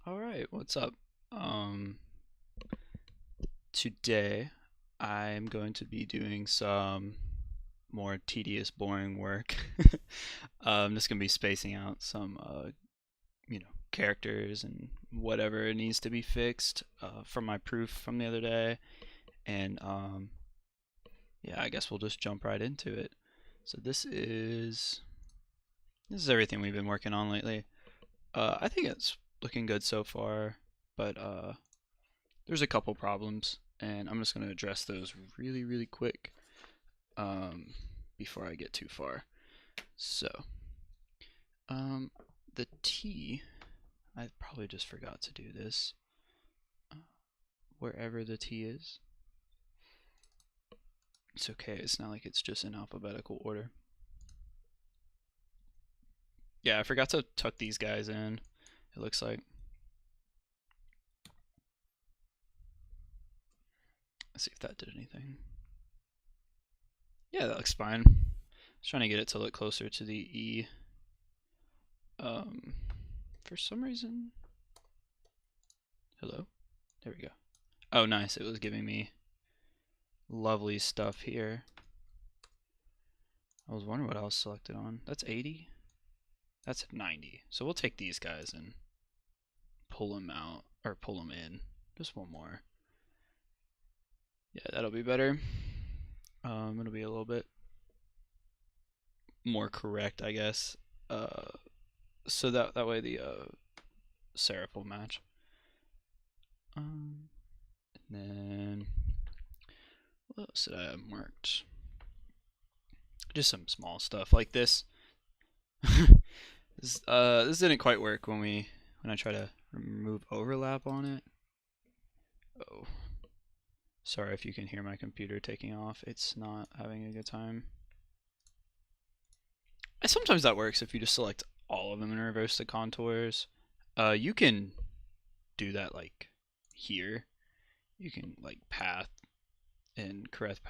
All right, what's up? Um, Today I'm going to be doing some more tedious, boring work. I'm just gonna be spacing out some, characters and whatever needs to be fixed from my proof from the other day. And yeah, I guess we'll just jump right into it. So this is everything we've been working on lately. I think it's looking good so far, but there's a couple problems, and I'm just going to address those really, really quick um, before I get too far. So, um, the T, I probably just forgot to do this. Wherever the T is, it's okay. It's not like it's just in alphabetical order. Yeah, I forgot to tuck these guys in, it looks like. Let's see if that did anything. Yeah, that looks fine. I was trying to get it to look closer to the E. Um, for some reason. Hello? There we go. Oh, nice. It was giving me lovely stuff here. I was wondering what I was selected on. That's 80? That's 90. So we'll take these guys and pull them out, or pull them in. Just one more. Yeah, that'll be better. It'll be a little bit more correct, I guess. So that way the serif will match. And then what else did I have marked? Just some small stuff like this. This didn't quite work when I try to remove overlap on it. Oh, sorry if you can hear my computer taking off. It's not having a good time. And sometimes that works if you just select all of them and reverse the contours. You can do that like here. You can like path and correct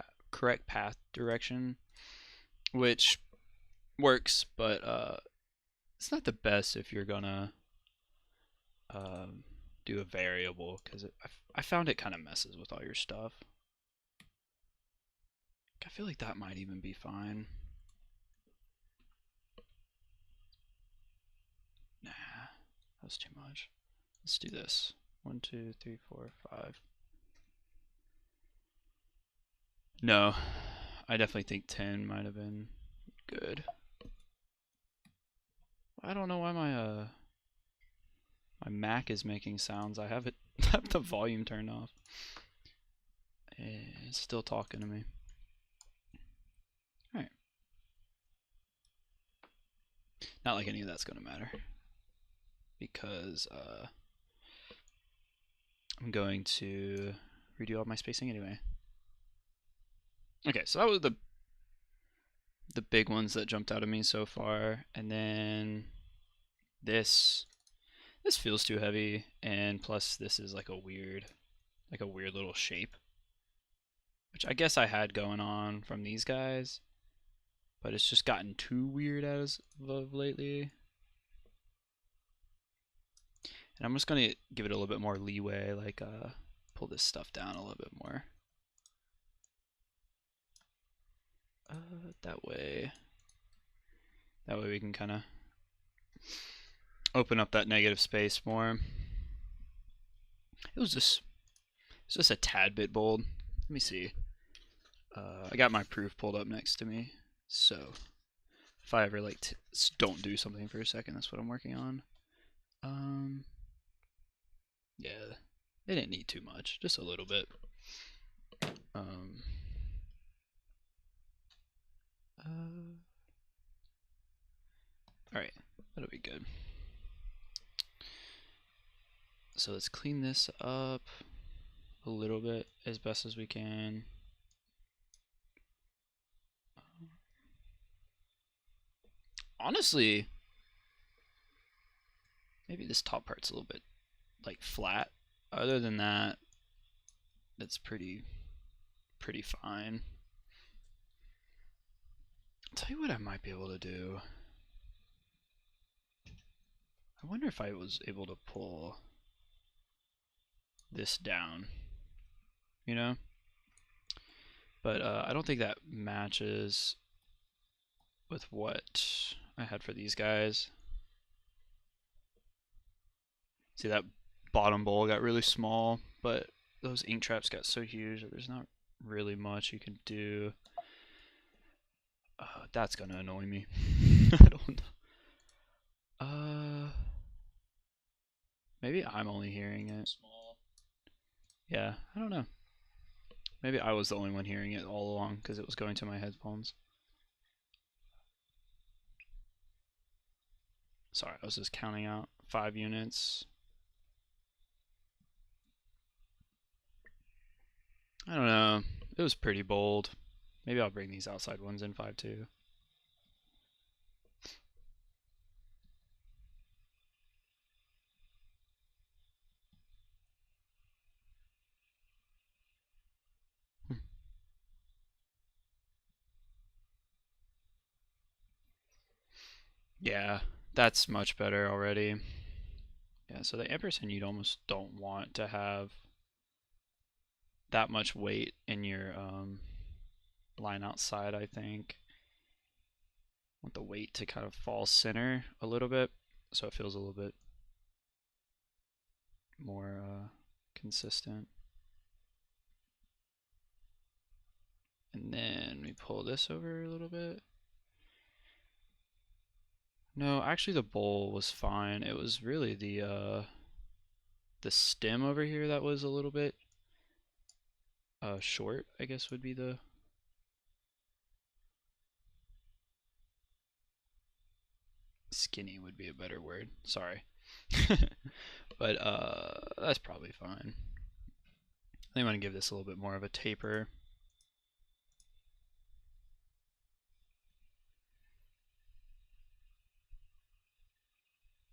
path direction, which works, but it's not the best if you're gonna do a variable, because I found it kind of messes with all your stuff. I feel like that might even be fine. Nah, that's too much. Let's do this. 1, 2, 3, 4, 5. No, I definitely think 10 might have been good. I don't know why my Mac is making sounds. I have have the volume turned off. It's still talking to me. Alright. Not like any of that's gonna matter, because I'm going to redo all my spacing anyway. Okay, so that was the big ones that jumped out at me so far, and then this feels too heavy, and plus this is like a weird little shape, which I guess I had going on from these guys, but it's just gotten too weird as of lately. And I'm just gonna give it a little bit more leeway, like pull this stuff down a little bit more. That way we can kind of open up that negative space more. It was just a tad bit bold. Let me see. I got my proof pulled up next to me, so if I ever like don't do something for a second, that's what I'm working on. Yeah, they didn't need too much, just a little bit. Alright, that'll be good. So let's clean this up a little bit as best as we can. Honestly, maybe this top part's a little bit like flat. Other than that, it's pretty fine. I'll tell you what I might be able to do. I wonder if I was able to pull this down, you know? But I don't think that matches with what I had for these guys. See, that bottom bowl got really small, but those ink traps got so huge that there's not really much you can do. That's gonna annoy me. I don't know. Maybe I'm only hearing it. Small. Yeah, I don't know. Maybe I was the only one hearing it all along because it was going to my headphones. Sorry, I was just counting out 5 units. I don't know. It was pretty bold. Maybe I'll bring these outside ones in 5 too. Yeah, that's much better already. Yeah, so the ampersand you'd almost don't want to have that much weight in your line outside, I think. Want the weight to kind of fall center a little bit so it feels a little bit more consistent. And then we pull this over a little bit. No, actually the bowl was fine. It was really the stem over here that was a little bit short, I guess would be the skinny would be a better word. Sorry. But that's probably fine. I think I'm gonna give this a little bit more of a taper.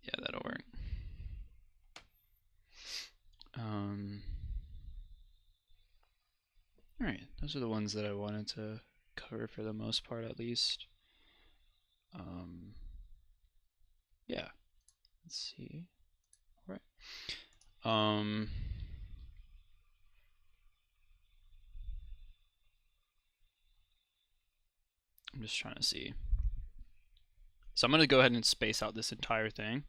Yeah, that'll work. Alright, those are the ones that I wanted to cover for the most part, at least. Yeah. Let's see. Alright. I'm just trying to see. So I'm going to go ahead and space out this entire thing,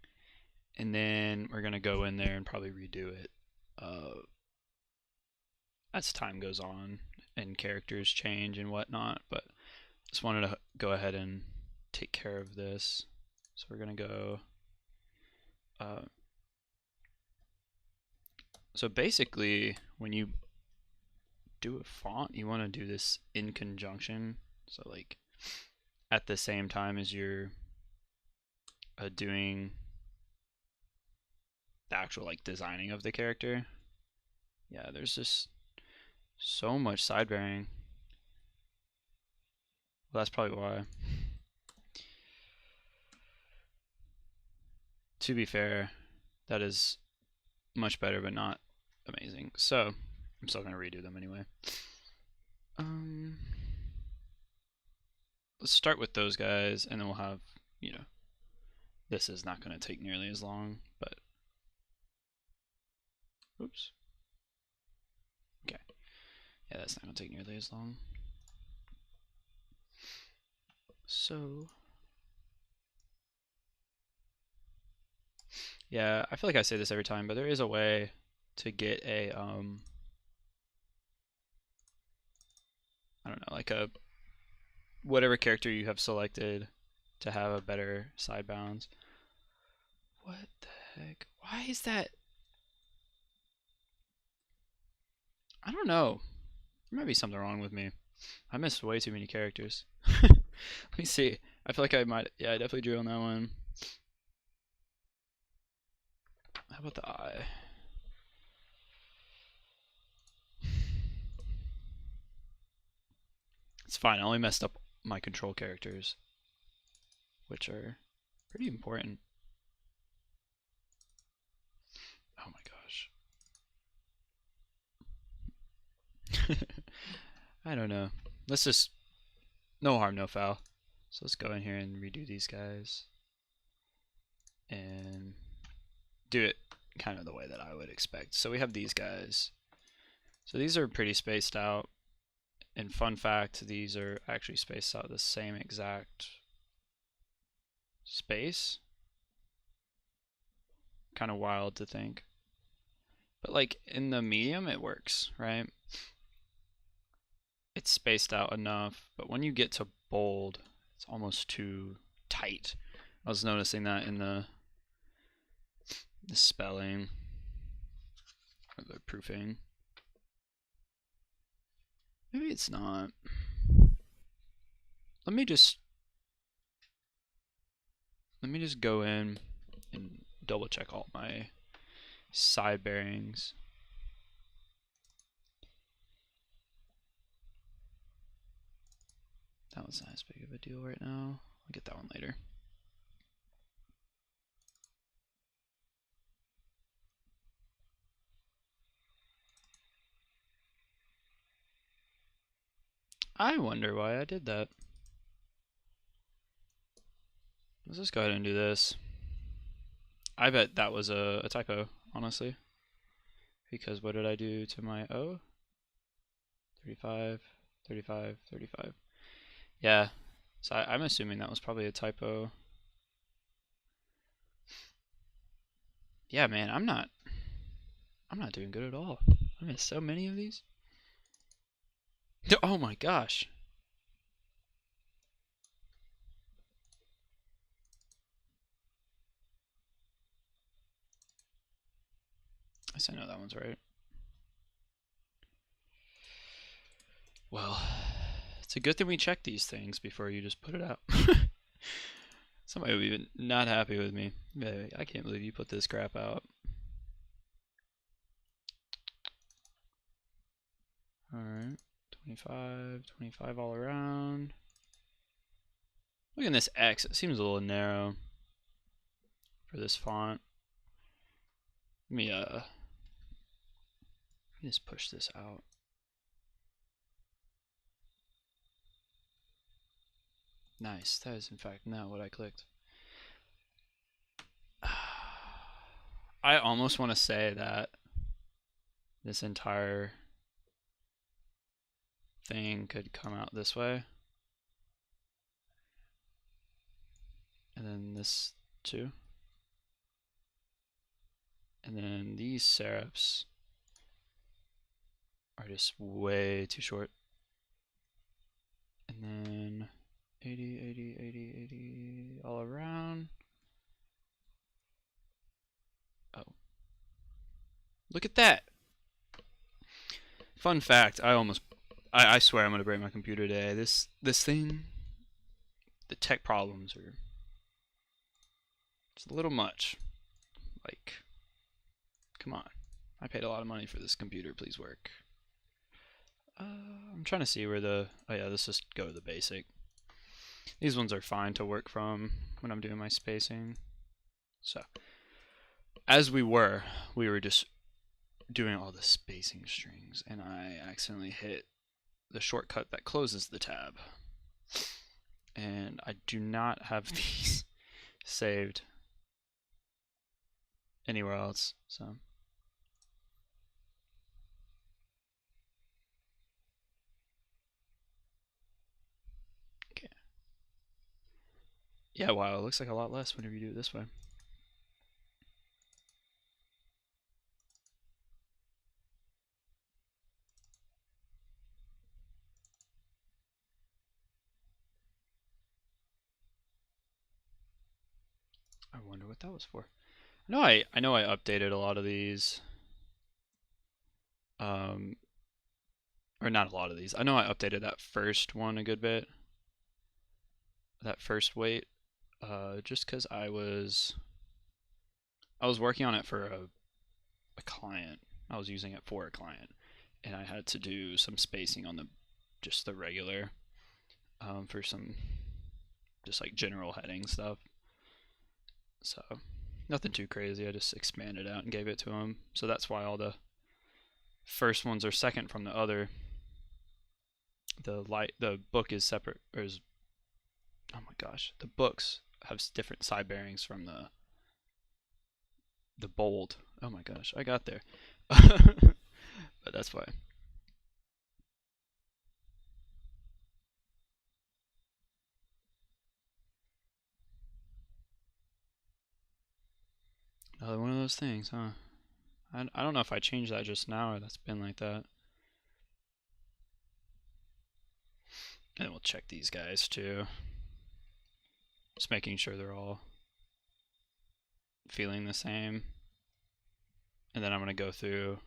and then we're going to go in there and probably redo it as time goes on and characters change and whatnot, but just wanted to go ahead and take care of this. So we're going to go so basically when you do a font, you want to do this in conjunction, so like at the same time as you're doing the actual like designing of the character. Yeah, there's just so much side bearing. Well, that's probably why. To be fair, that is much better, but not amazing. So I'm still gonna redo them anyway. Let's start with those guys, and then we'll have, you know, this is not gonna take nearly as long, but oops. Okay. Yeah, that's not gonna take nearly as long. So yeah, I feel like I say this every time, but there is a way to get a I don't know, like a whatever character you have selected to have a better side bounds. What the heck? Why is that? I don't know. There might be something wrong with me. I missed way too many characters. Let me see. I feel like I might. Yeah, I definitely drew on that one. How about the eye? It's fine. I only messed up my control characters, which are pretty important. Oh my gosh. I don't know. Let's just, no harm, no foul. So let's go in here and redo these guys and do it kind of the way that I would expect. So we have these guys. So these are pretty spaced out. And fun fact, these are actually spaced out the same exact space. Kind of wild to think. But like in the medium, it works, right? It's spaced out enough, but when you get to bold, it's almost too tight. I was noticing that in the spelling or the proofing. Maybe it's not. Let me just go in and double check all my side bearings. That was not as big of a deal right now. I'll get that one later. I wonder why I did that. Let's just go ahead and do this. I bet that was a typo, honestly. Because what did I do to my O? 35, 35, 35. Yeah, so I'm assuming that was probably a typo. Yeah, man, I'm not doing good at all. I missed so many of these. Oh my gosh. I guess I know that one's right. Well, it's a good thing we check these things before you just put it out. Somebody would be not happy with me. I can't believe you put this crap out. Alright, 25, 25 all around. Look at this X, it seems a little narrow for this font. Let me just push this out. Nice, that is in fact not what I clicked. I almost want to say that this entire thing could come out this way. And then this too. And then these serifs are just way too short. And then 80, 80, 80, 80 all around. Oh. Look at that! Fun fact, I swear I'm gonna break my computer today. This thing, the tech problems are just a little much. Like, come on. I paid a lot of money for this computer, please work. I'm trying to see where the, oh yeah, let's just go to the basic. These ones are fine to work from when I'm doing my spacing. So, as we were just doing all the spacing strings, and I accidentally hit the shortcut that closes the tab. And I do not have these saved anywhere else, so. Okay. Yeah, wow, it looks like a lot less whenever you do it this way. I wonder what that was for. I know I updated a lot of these. Or not a lot of these. I know I updated that first one a good bit. That first weight. Just because I was working on it for a client. I was using it for a client. And I had to do some spacing on just the regular for some just like general heading stuff. So nothing too crazy. I just expanded out and gave it to him. So that's why all the first ones are second from the other. The book is separate, or is, oh my gosh, the books have different side bearings from the bold. Oh my gosh, I got there. But that's why. Another one of those things, huh? I don't know if I changed that just now or that's been like that. And we'll check these guys too. Just making sure they're all feeling the same. And then I'm going to go through.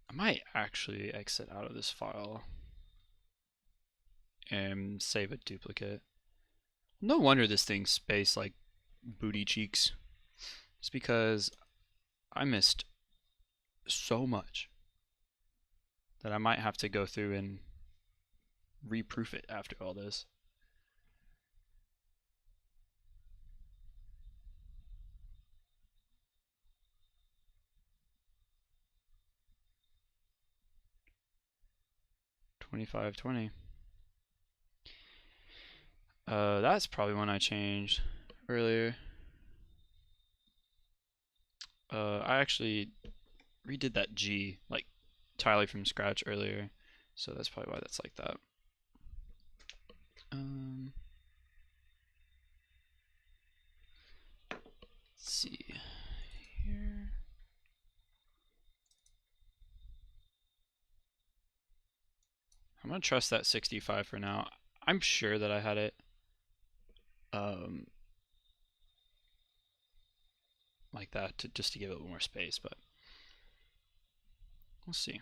I might actually exit out of this file and save a duplicate. No wonder this thing's spaced like booty cheeks. It's because I missed so much that I might have to go through and reproof it after all this. $25.20. That's probably one I changed earlier. I actually redid that G like entirely from scratch earlier, so that's probably why that's like that. Let's see here. I'm gonna trust that 65 for now. I'm sure that I had it like that just to give it a little more space, but we'll see.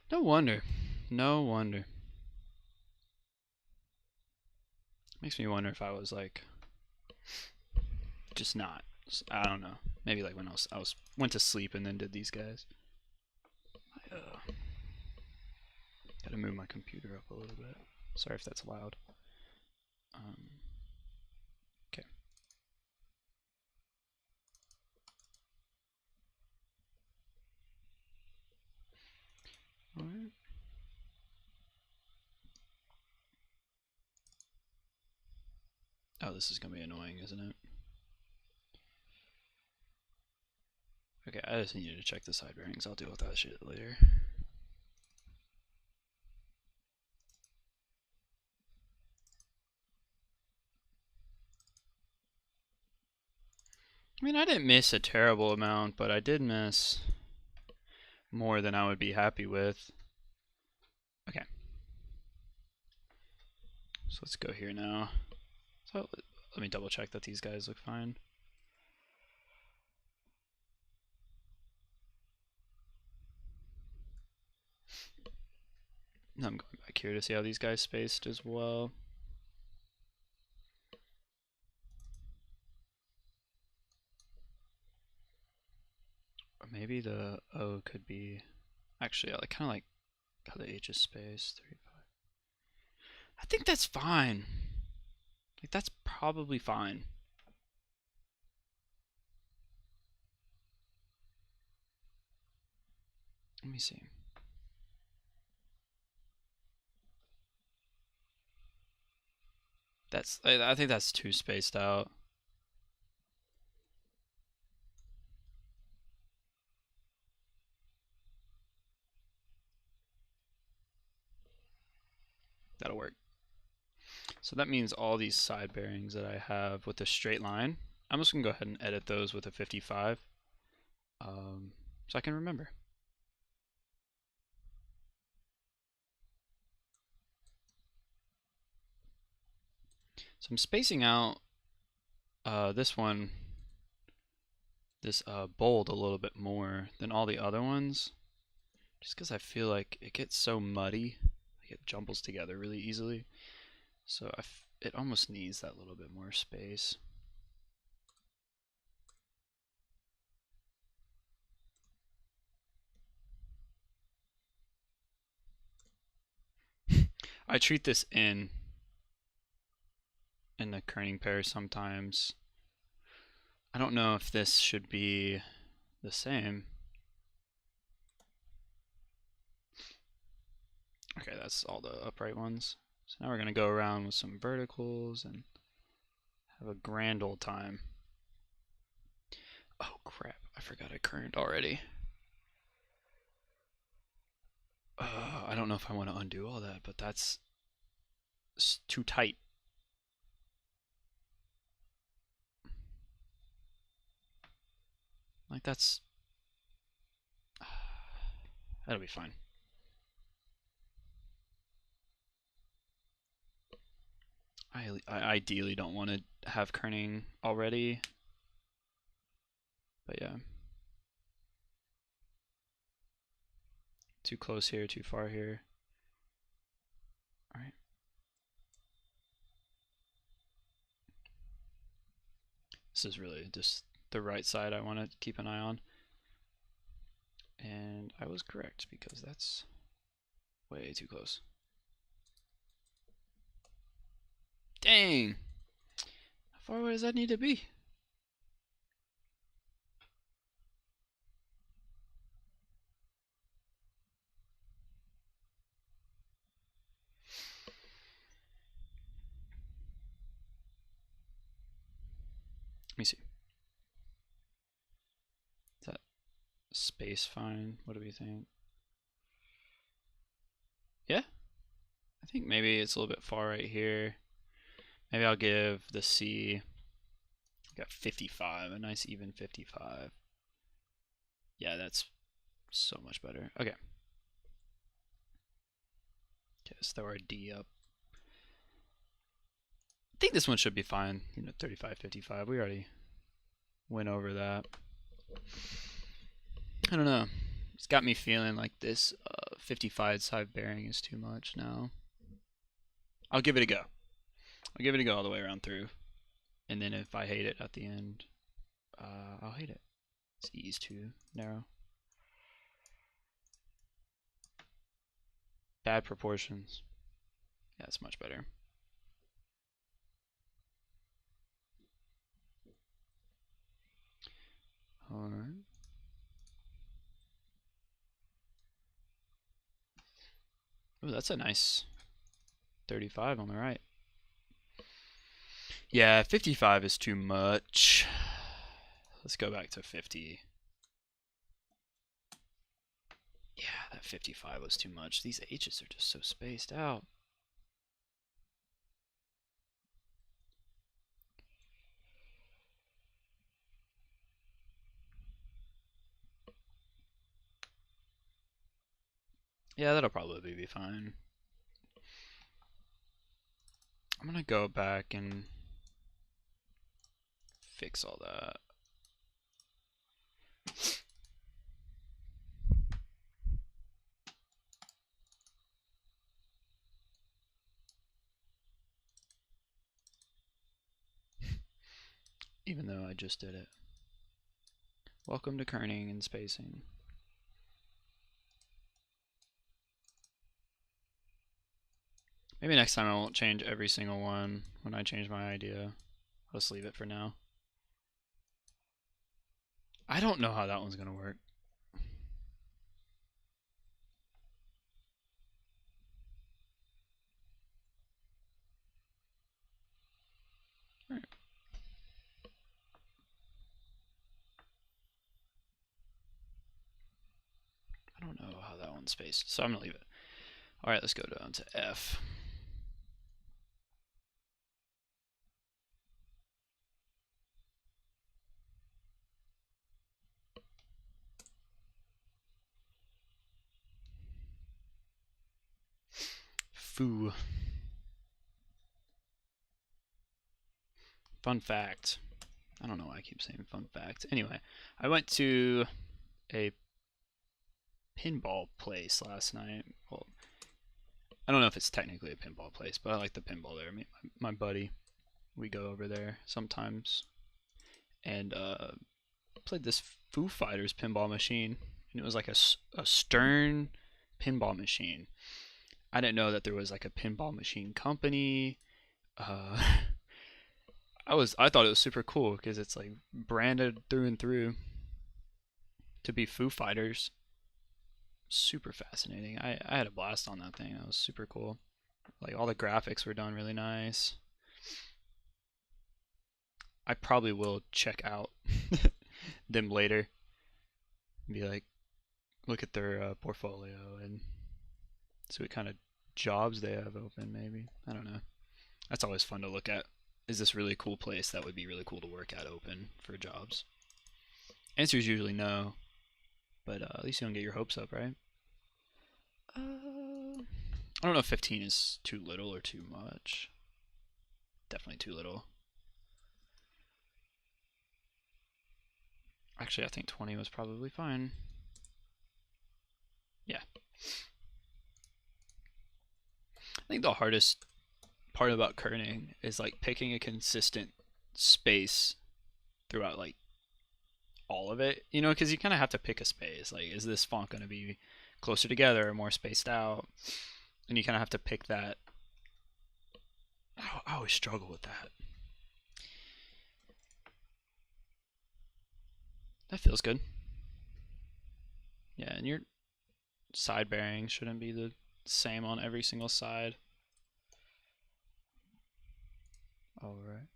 No wonder. No wonder. Makes me wonder if I was like just not. I don't know. Maybe like when I was went to sleep and then did these guys. Gotta move my computer up a little bit. Sorry if that's loud. Okay. All right. Oh, this is gonna be annoying, isn't it? Okay, I just needed to check the side bearings. I'll deal with that shit later. I mean, I didn't miss a terrible amount, but I did miss more than I would be happy with. Okay. So let's go here now. So let me double check that these guys look fine. I'm going back here to see how these guys spaced as well. Or maybe the O could be actually kind of like how the H is spaced. 3, 5. I think that's fine. Like that's probably fine. Let me see. I think that's too spaced out. That'll work. So that means all these side bearings that I have with a straight line, I'm just gonna go ahead and edit those with a 55, so I can remember. So I'm spacing out this one, this bold a little bit more than all the other ones, just because I feel like it gets so muddy, like it jumbles together really easily. So it almost needs that little bit more space. I treat this in the kerning pair sometimes. I don't know if this should be the same. Okay, that's all the upright ones. So now we're going to go around with some verticals and have a grand old time. Oh crap, I forgot I kerned already. I don't know if I want to undo all that, but that's too tight. Like that's... that'll be fine. I ideally don't want to have kerning already, but yeah. Too close here, too far here. All right. This is really just the right side I want to keep an eye on. And I was correct because that's way too close. Dang! How far away does that need to be? Let me see. Is that space fine? What do we think? Yeah? I think maybe it's a little bit far right here. Maybe I'll give the C, got 55, a nice even 55. Yeah, that's so much better. Okay. Okay, let's throw our D up. I think this one should be fine. 35, 55. We already went over that. I don't know. It's got me feeling like this 55 side bearing is too much now. I'll give it a go. I'll give it a go all the way around through. And then if I hate it at the end, I'll hate it. This E is too narrow. Bad proportions. Yeah, that's much better. Alright. Oh, that's a nice 35 on the right. Yeah, 55 is too much. Let's go back to 50. Yeah, that 55 was too much. These H's are just so spaced out. Yeah, that'll probably be fine. I'm gonna go back and fix all that. Even though I just did it. Welcome to kerning and spacing. Maybe next time I won't change every single one when I change my idea. I'll just leave it for now. I don't know how that one's gonna work. Alright. I don't know how that one's spaced, so I'm gonna leave it. Alright, let's go down to F. Foo. Fun fact. I don't know why I keep saying fun fact. Anyway, I went to a pinball place last night. Well, I don't know if it's technically a pinball place, but I like the pinball there. My buddy, we go over there sometimes, and played this Foo Fighters pinball machine, and it was like a Stern pinball machine. I didn't know that there was like a pinball machine company. I thought it was super cool because it's like branded through and through to be Foo Fighters. super fascinating. I had a blast on that thing. That was super cool. Like all the graphics were done really nice. I probably will check out them later. Be like, look at their portfolio and see what kind of jobs they have open. Maybe, I don't know. That's always fun to look at. Is this really a cool place that would be really cool to work at open for jobs? Answer is usually no, but at least you don't get your hopes up, right? I don't know if 15 is too little or too much. Definitely too little. Actually, I think 20 was probably fine. Yeah. I think the hardest part about kerning is like picking a consistent space throughout like all of it, you know, because you kind of have to pick a space. Like, is this font going to be closer together or more spaced out? And you kind of have to pick that. I always struggle with that. That feels good. Yeah, and your side bearing shouldn't be the same on every single side. Alright.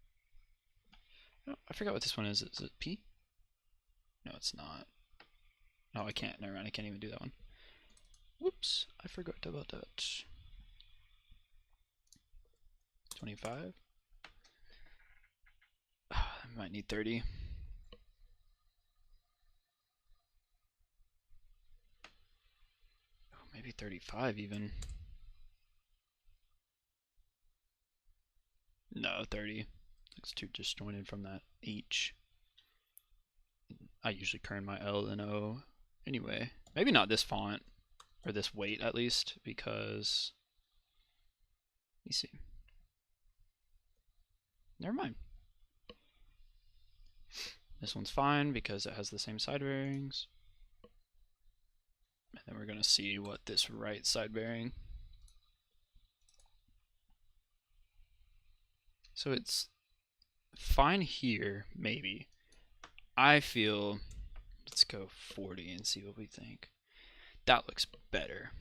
Oh, I forgot what this one is. Is it P? No, it's not. No, I can't. Never mind. I can't even do that one. Whoops. I forgot about that. 25. I might need 30. Oh, maybe 35 even. No, 30. It's too disjointed from that H. I usually kern my L and O anyway. Maybe not this font, or this weight at least, because... Let me see. Never mind. This one's fine because it has the same side bearings. And then we're going to see what this right side bearing. So it's fine here, maybe. I feel, let's go 40 and see what we think. That looks better.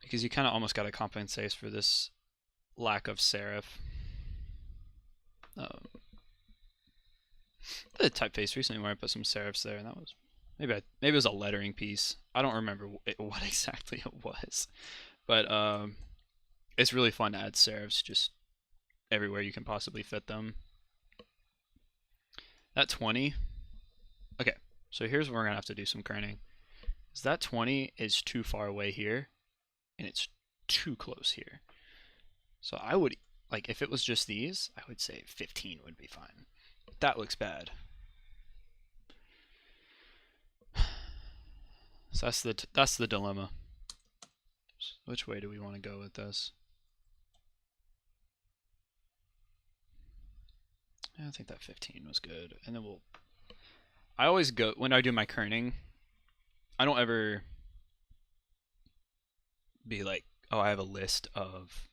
Because you kind of almost got to compensate for this lack of serif. The typeface recently where I put some serifs there, and that was maybe it was a lettering piece. I don't remember what exactly it was, but it's really fun to add serifs just everywhere you can possibly fit them. That 20. Okay, so here's where we're gonna have to do some kerning. Is that 20 is too far away here, and it's too close here. So I would, like, if it was just these, I would say 15 would be fine. But that looks bad. So that's the dilemma. So which way do we want to go with this? I think that 15 was good, and then we'll. I always go when I do my kerning. I don't ever be like, oh, I have a list of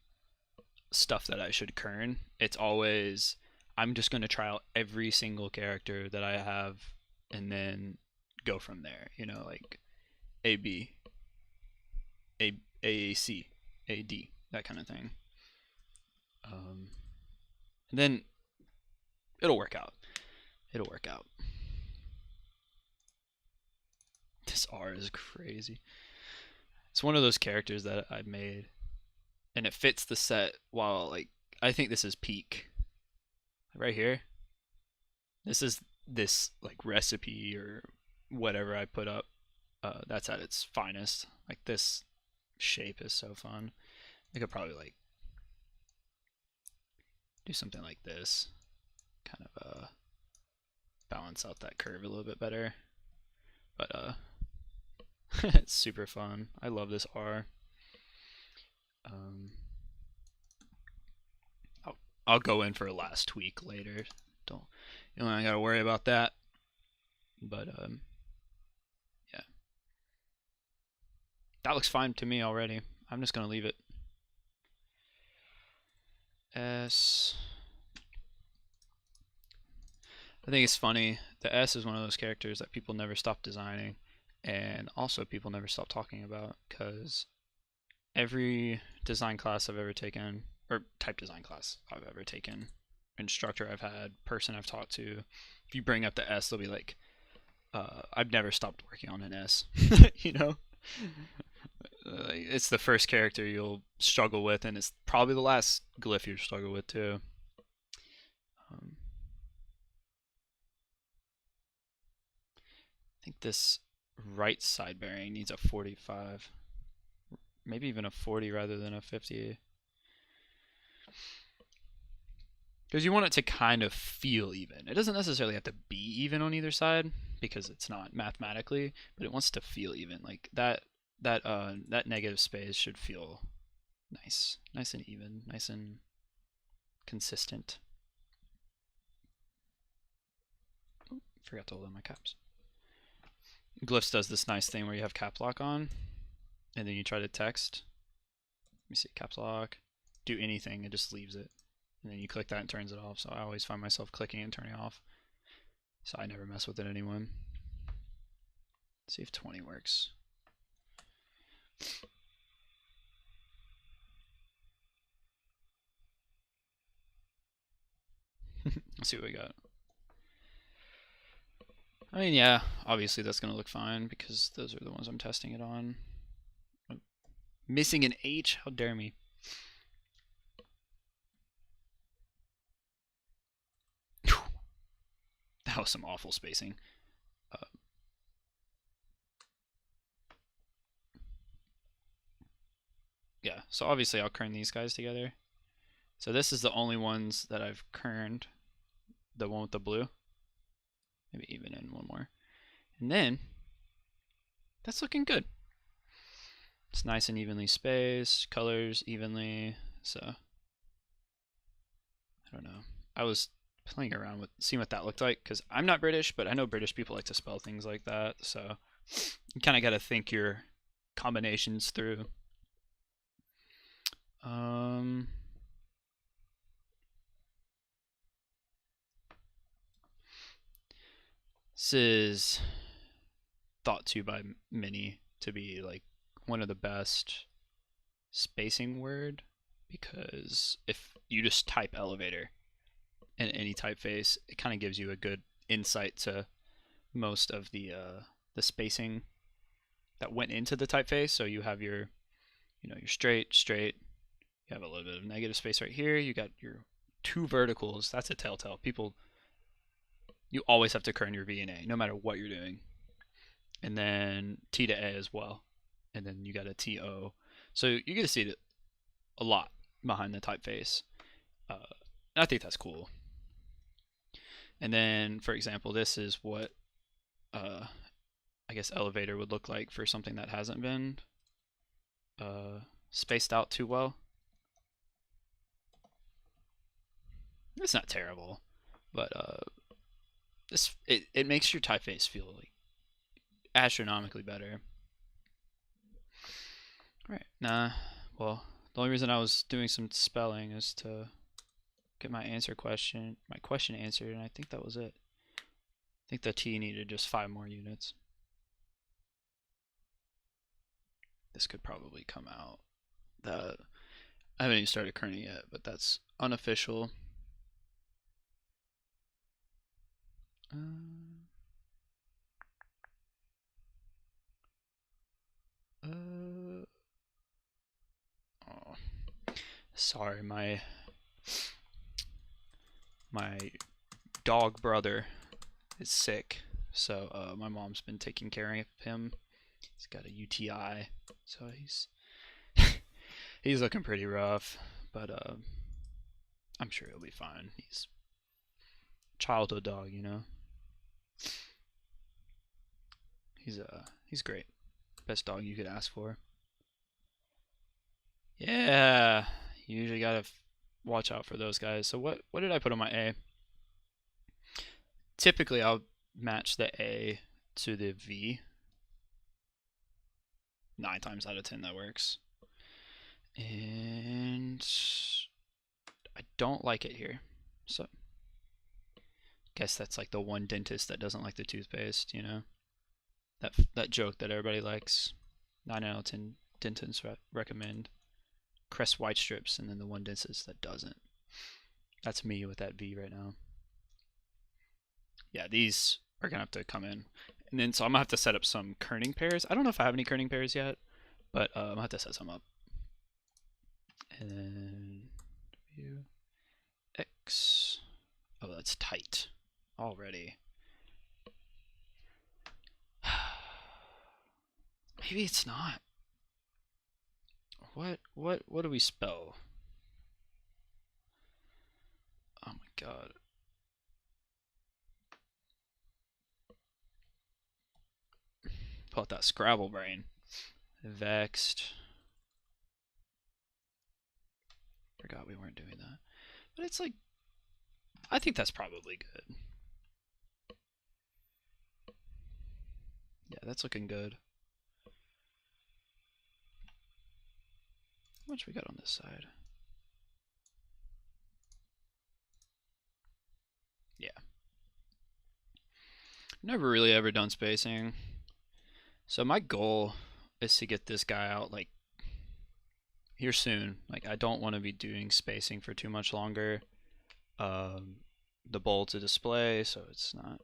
stuff that I should kern. It's always I'm just gonna try out every single character that I have, and then go from there. You know, like A B, A C, A D, that kind of thing. And then it'll work out. It'll work out. This R is crazy. It's one of those characters that I made, and it fits the set. While like I think this is peak. Right here. This is this like recipe or whatever I put up. That's at its finest. Like this shape is so fun. I could probably like do something like this, kind of balance out that curve a little bit better. But it's super fun. I love this R. I'll go in for a last tweak later. You don't gotta worry about that. But yeah, that looks fine to me already. I'm just gonna leave it. S. I think it's funny. The S is one of those characters that people never stop designing. and also people never stop talking about, because every design class I've ever taken, or type design class I've ever taken, instructor I've had, person I've talked to, if you bring up the S, they'll be like, I've never stopped working on an S. You know? It's the first character you'll struggle with, and it's probably the last glyph you'll struggle with too. I think this right side bearing needs a 45. Maybe even a 40 rather than a 50. Because you want it to kind of feel even. It doesn't necessarily have to be even on either side, because it's not mathematically, but it wants to feel even. Like that negative space should feel nice and even, nice and consistent. Forgot to hold on my caps. Glyphs does this nice thing where you have cap lock on, and then you try to text. Let me see, caps lock, do anything, it just leaves it. And then you click that and turns it off. So I always find myself clicking and turning off. So I never mess with it anymore. Let's see if 20 works. Let's see what we got. I mean, yeah, obviously that's going to look fine because those are the ones I'm testing it on. Oh, missing an H? How dare me. That was some awful spacing. Yeah, so obviously I'll kern these guys together. So this is the only ones that I've kerned. The one with the blue. Maybe even in one more. And then, that's looking good. It's nice and evenly spaced, colors evenly, so I don't know. I was playing around with seeing what that looked like, because I'm not British, but I know British people like to spell things like that, so you kind of got to think your combinations through. This is thought to by many to be like one of the best spacing word, because if you just type elevator in any typeface, it kind of gives you a good insight to most of the spacing that went into the typeface. So you have your, your straight, you have a little bit of negative space right here, you got your two verticals. That's a telltale. People, you always have to kern your V and A no matter what you're doing. And then T to A as well. And then you got a TO. So you get to see it a lot behind the typeface. And I think that's cool. And then, for example, this is what I guess elevator would look like for something that hasn't been spaced out too well. It's not terrible, but it makes your typeface feel like astronomically better. Alright, well, the only reason I was doing some spelling is to get my question answered, and I think that was it. I think the T needed just 5 more units. This could probably come out. I haven't even started kerning yet, but that's unofficial. Oh, sorry, my dog brother is sick, so my mom's been taking care of him. He's got a UTI, so he's looking pretty rough, but I'm sure he'll be fine. He's a childhood dog, you know. He's great. Best dog you could ask for. Yeah, you usually gotta watch out for those guys. So what did I put on my A? Typically, I'll match the A to the V. 9 times out of 10 that works. And I don't like it here. So guess that's like the one dentist that doesn't like the toothpaste, you know? that joke that everybody likes. 9 out of 10 dentists recommend crest white strips, and then the one dentist that doesn't. That's me with that V right now. Yeah, these are gonna have to come in, and then so I'm gonna have to set up some kerning pairs. I don't know if I have any kerning pairs yet, but I'm gonna have to set some up. And then W X. Oh, that's tight already. Maybe it's not. What do we spell? Oh my god. Pull out that Scrabble brain. Vexed. Forgot we weren't doing that. But it's like, I think that's probably good. Yeah, that's looking good. How much we got on this side? Yeah. Never really ever done spacing. So my goal is to get this guy out like here soon. Like I don't want to be doing spacing for too much longer. The bolt's a display, so it's not.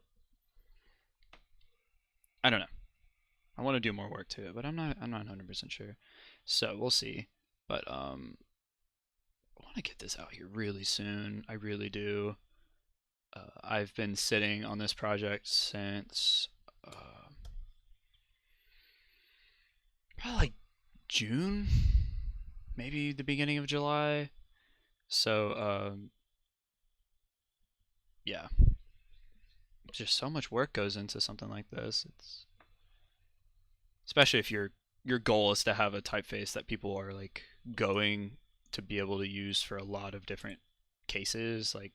I don't know. I want to do more work to it, but I'm not 100% sure. So we'll see. But I want to get this out here really soon. I really do. I've been sitting on this project since probably like June, maybe the beginning of July. So yeah, just so much work goes into something like this. It's especially if your goal is to have a typeface that people are like going to be able to use for a lot of different cases. Like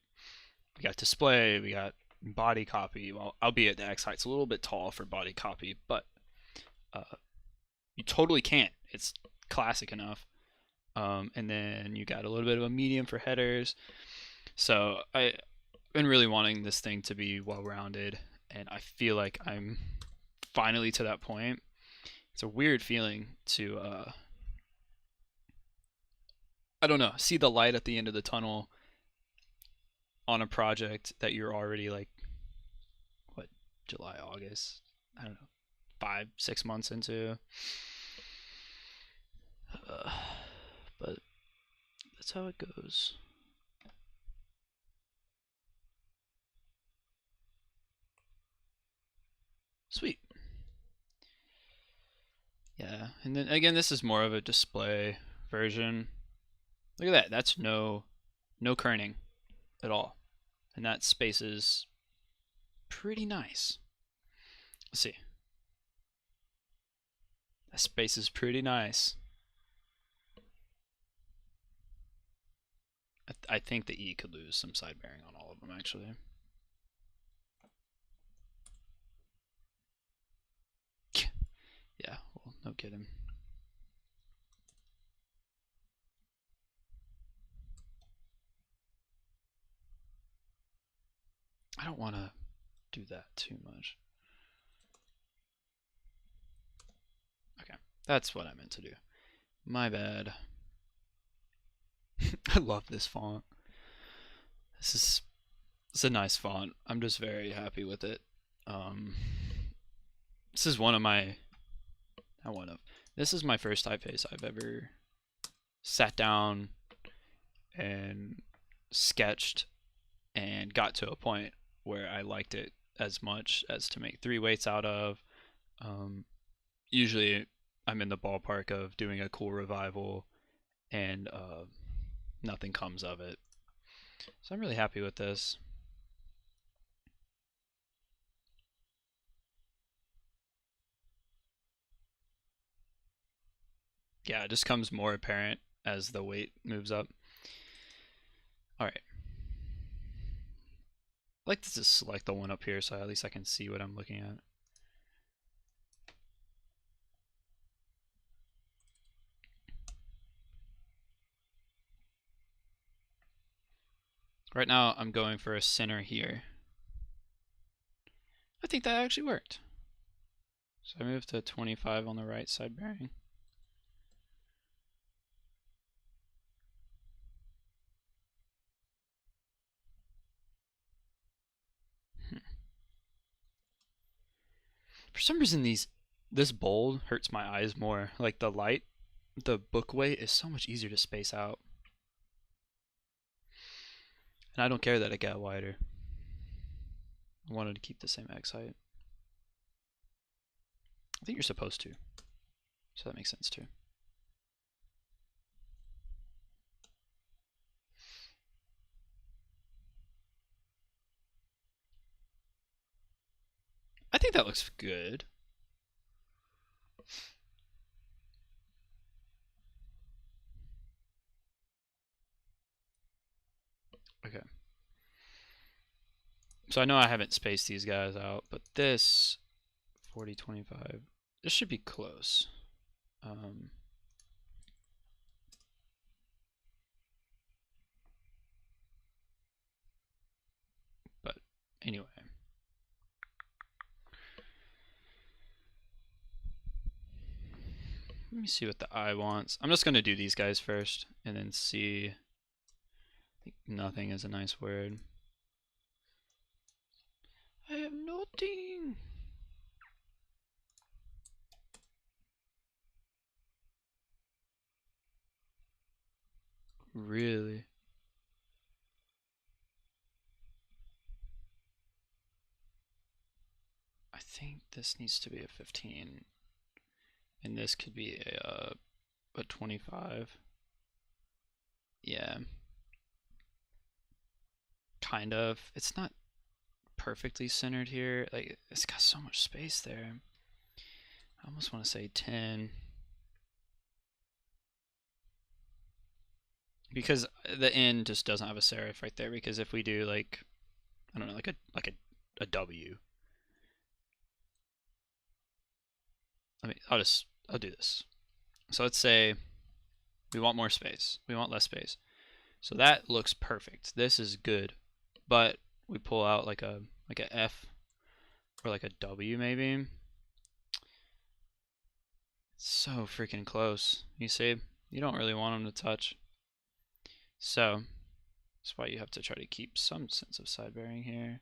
we got display, we got body copy. Well, albeit the X height's a little bit tall for body copy, but you totally can't. It's classic enough. And then you got a little bit of a medium for headers. So I've been really wanting this thing to be well-rounded, and I feel like I'm finally to that point. It's a weird feeling to, I don't know, see the light at the end of the tunnel on a project that you're already like, what, July, August? I don't know, 5-6 months into. But that's how it goes. Sweet. Yeah, and then again, this is more of a display version. Look at that. That's no kerning at all. And that space is pretty nice. Let's see. That space is pretty nice. I think the E could lose some side bearing on all of them, actually. Yeah, well, no kidding. I don't want to do that too much. Okay, that's what I meant to do. My bad. I love this font. It's a nice font. I'm just very happy with it. This is one of my, not one of, this is my first typeface I've ever sat down and sketched and got to a point where I liked it as much as to make 3 weights out of. Usually I'm in the ballpark of doing a cool revival and nothing comes of it. So I'm really happy with this. Yeah, it just comes more apparent as the weight moves up. Alright. I like to just select the one up here so at least I can see what I'm looking at. Right now I'm going for a center here. I think that actually worked. So I moved to 25 on the right side bearing. For some reason this bold hurts my eyes more. Like the light, the Bookwell is so much easier to space out. And I don't care that it got wider. I wanted to keep the same X height. I think you're supposed to. So that makes sense too. I think that looks good. Okay. So I know I haven't spaced these guys out, but this 40, 25, this should be close. But anyway. Let me see what the eye wants. I'm just going to do these guys first and then see. I think nothing is a nice word. I have nothing. Really? I think this needs to be a 15. And this could be a 25. Yeah. Kind of. It's not perfectly centered here. Like, it's got so much space there. I almost want to say 10. Because the N just doesn't have a serif right there. Because if we do like, I don't know, like a W. I'll do this. So let's say we want more space. We want less space. So that looks perfect. This is good. But we pull out like a F or like a W maybe. It's so freaking close. You see, you don't really want them to touch. So that's why you have to try to keep some sense of side bearing here.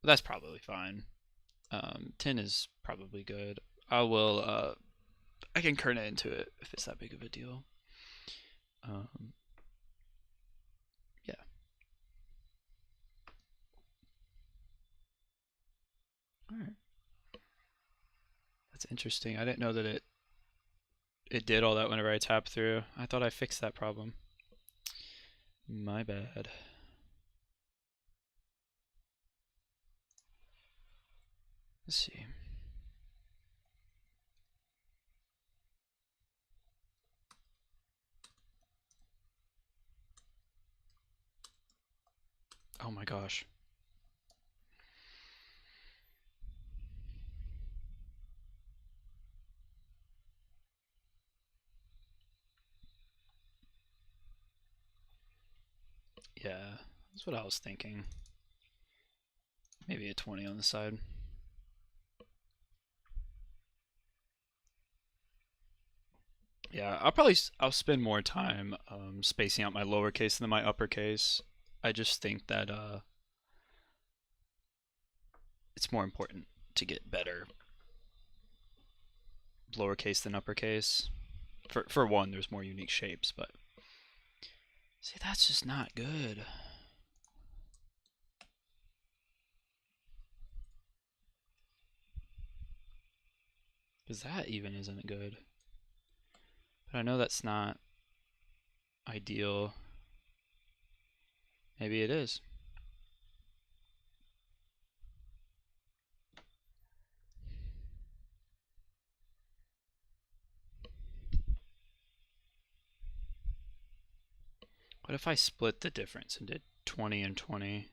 But that's probably fine. 10 is probably good. I can turn it into it if it's that big of a deal. Yeah. All right. That's interesting. I didn't know that it did all that whenever I tapped through. I thought I fixed that problem. My bad. Let's see. Oh my gosh. Yeah, that's what I was thinking. Maybe a 20 on the side. Yeah, I'll spend more time spacing out my lowercase than my uppercase. I just think that it's more important to get better lowercase than uppercase. For one, there's more unique shapes, but see, that's just not good. Because that even isn't good. But I know that's not ideal. Maybe it is. What if I split the difference and did 20 and 20?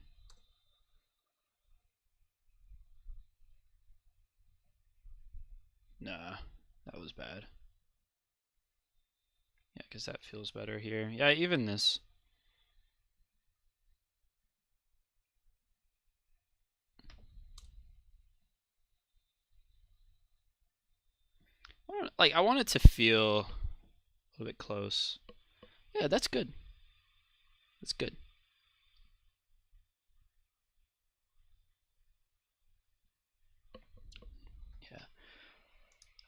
Nah, that was bad. Yeah, because that feels better here. Yeah, even this. like I want it to feel a little bit close. Yeah, that's good. That's good.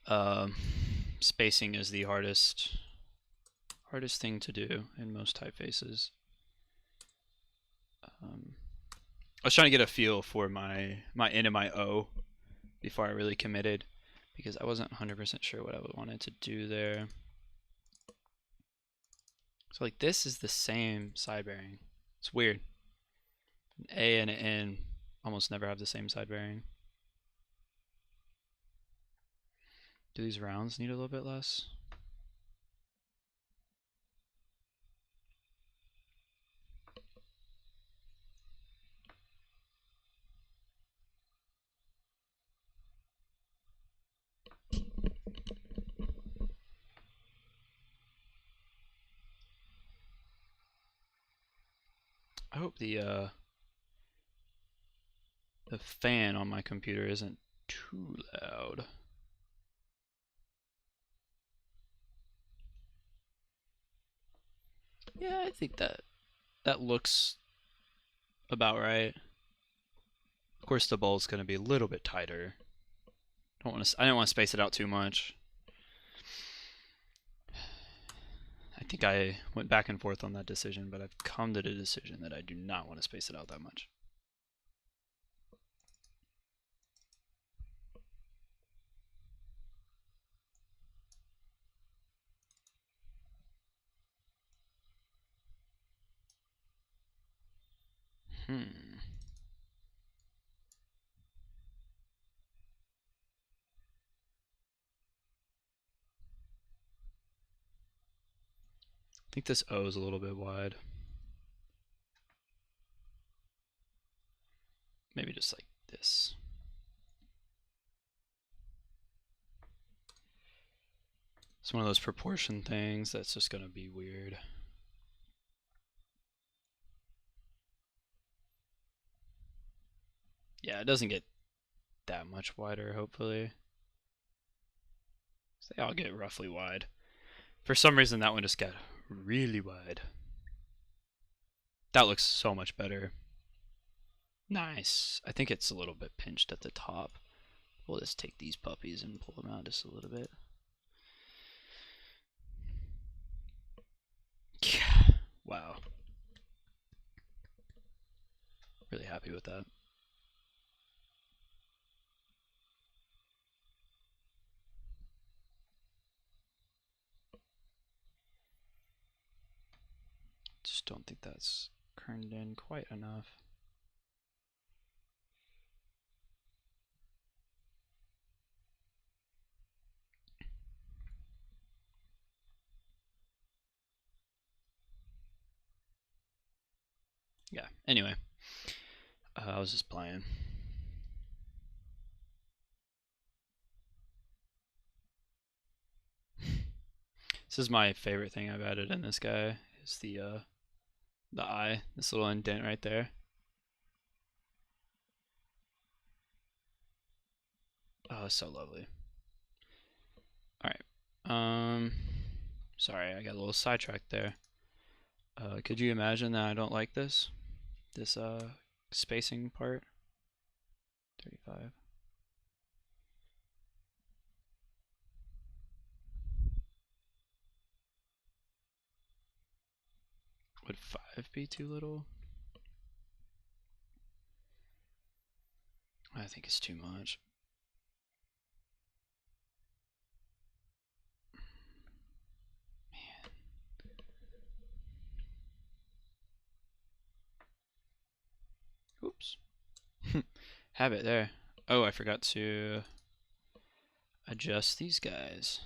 Yeah. Spacing is the hardest thing to do in most typefaces. I was trying to get a feel for my N and my O before I really committed, because I wasn't 100% sure what I wanted to do there. So like this is the same side bearing. It's weird. An A and an N almost never have the same side bearing. Do these rounds need a little bit less? I hope the fan on my computer isn't too loud. Yeah, I think that looks about right. Of course, the bowl's going to be a little bit tighter. I didn't want to space it out too much. I think I went back and forth on that decision, but I've come to the decision that I do not want to space it out that much. I think this O is a little bit wide. Maybe just like this. It's one of those proportion things that's just going to be weird. Yeah, it doesn't get that much wider, hopefully. So they all get roughly wide. For some reason, that one just got really wide. That looks so much better. Nice. I think it's a little bit pinched at the top. We'll just take these puppies and pull them out just a little bit. Yeah. Wow. Really happy with that. Just don't think that's kerned in quite enough. Yeah, anyway. I was just playing. This is my favorite thing I've added in this guy, is the eye, this little indent right there. Oh, it's so lovely. Alright. Sorry, I got a little sidetracked there. Could you imagine that I don't like this? This spacing part? 35. Would 5 be too little? I think it's too much. Man. Oops. Have it there. Oh, I forgot to adjust these guys.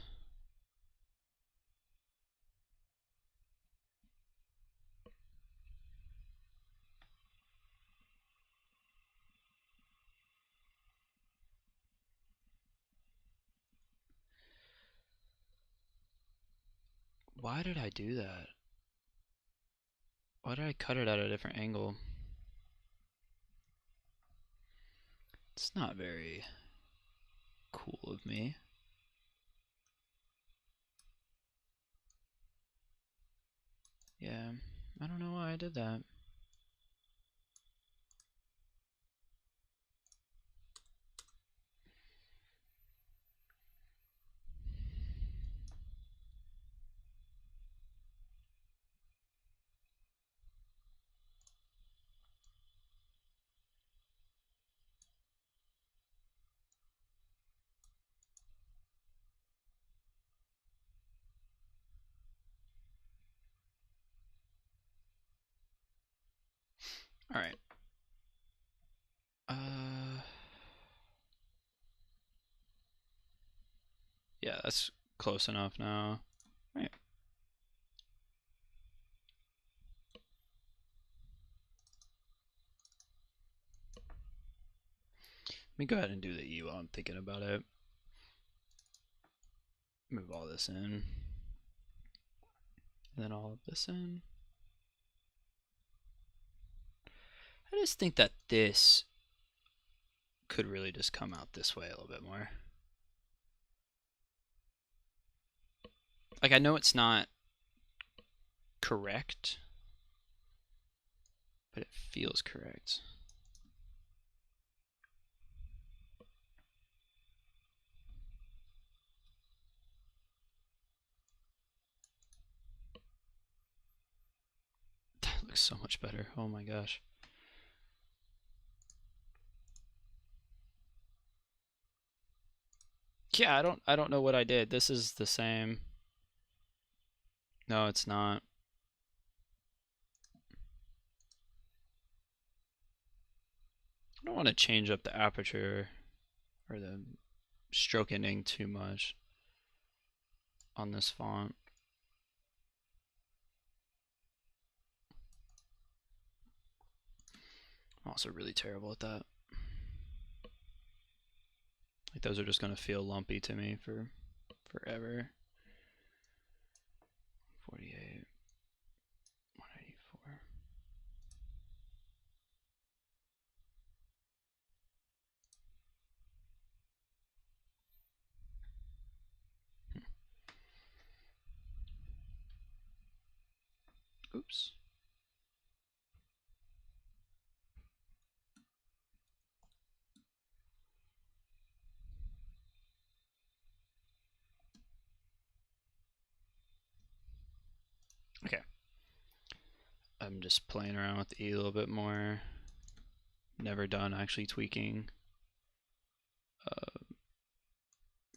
Why did I do that? Why did I cut it at a different angle? It's not very cool of me. Yeah, I don't know why I did that. All right. Yeah, that's close enough now. All right. Let me go ahead and do the E while I'm thinking about it. Move all this in. And then all of this in. I just think that this could really just come out this way a little bit more. Like, I know it's not correct, but it feels correct. That looks so much better. Oh my gosh. Yeah, I don't know what I did. This is the same. No, it's not. I don't want to change up the aperture or the stroke ending too much on this font. I'm also really terrible at that. Like, those are just going to feel lumpy to me for forever. 48, 184. Oops. Okay. I'm just playing around with the E a little bit more. Never done actually tweaking.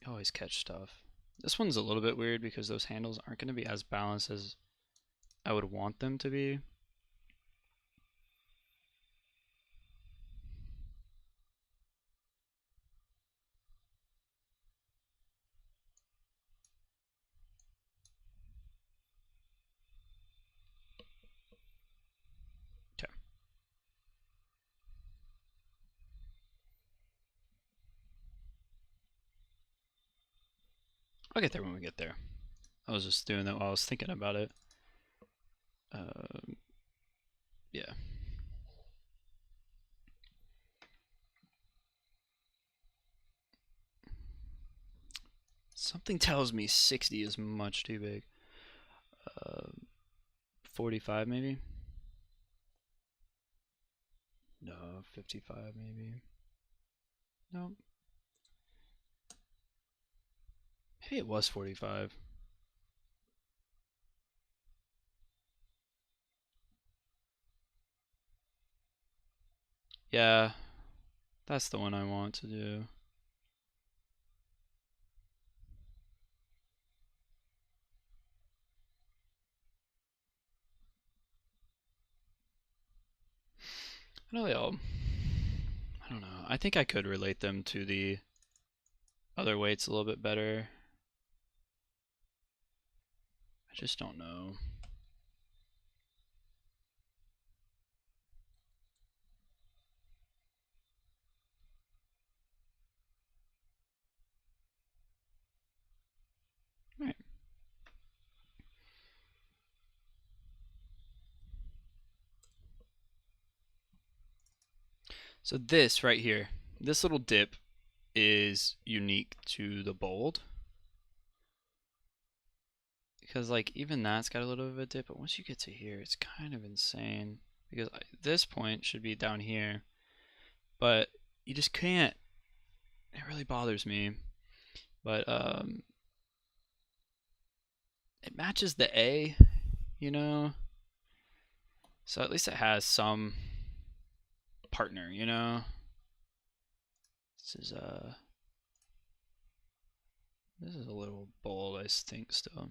Always catch stuff. This one's a little bit weird because those handles aren't going to be as balanced as I would want them to be. Okay. I'll get there when we get there. I was just doing that while I was thinking about it. Yeah. Something tells me 60 is much too big. 45 maybe? No, 55 maybe. No. Maybe it was 45. Yeah, that's the one I want to do. I know they all, I don't know. I think I could relate them to the other weights a little bit better. I just don't know. Right. So this right here, this little dip is unique to the bold. because like even that's got a little bit of a dip, but once you get to here, it's kind of insane because this point should be down here, but you just can't. It really bothers me, but it matches the A, you know, so at least it has some partner, you know. This is a little bold, I think, still.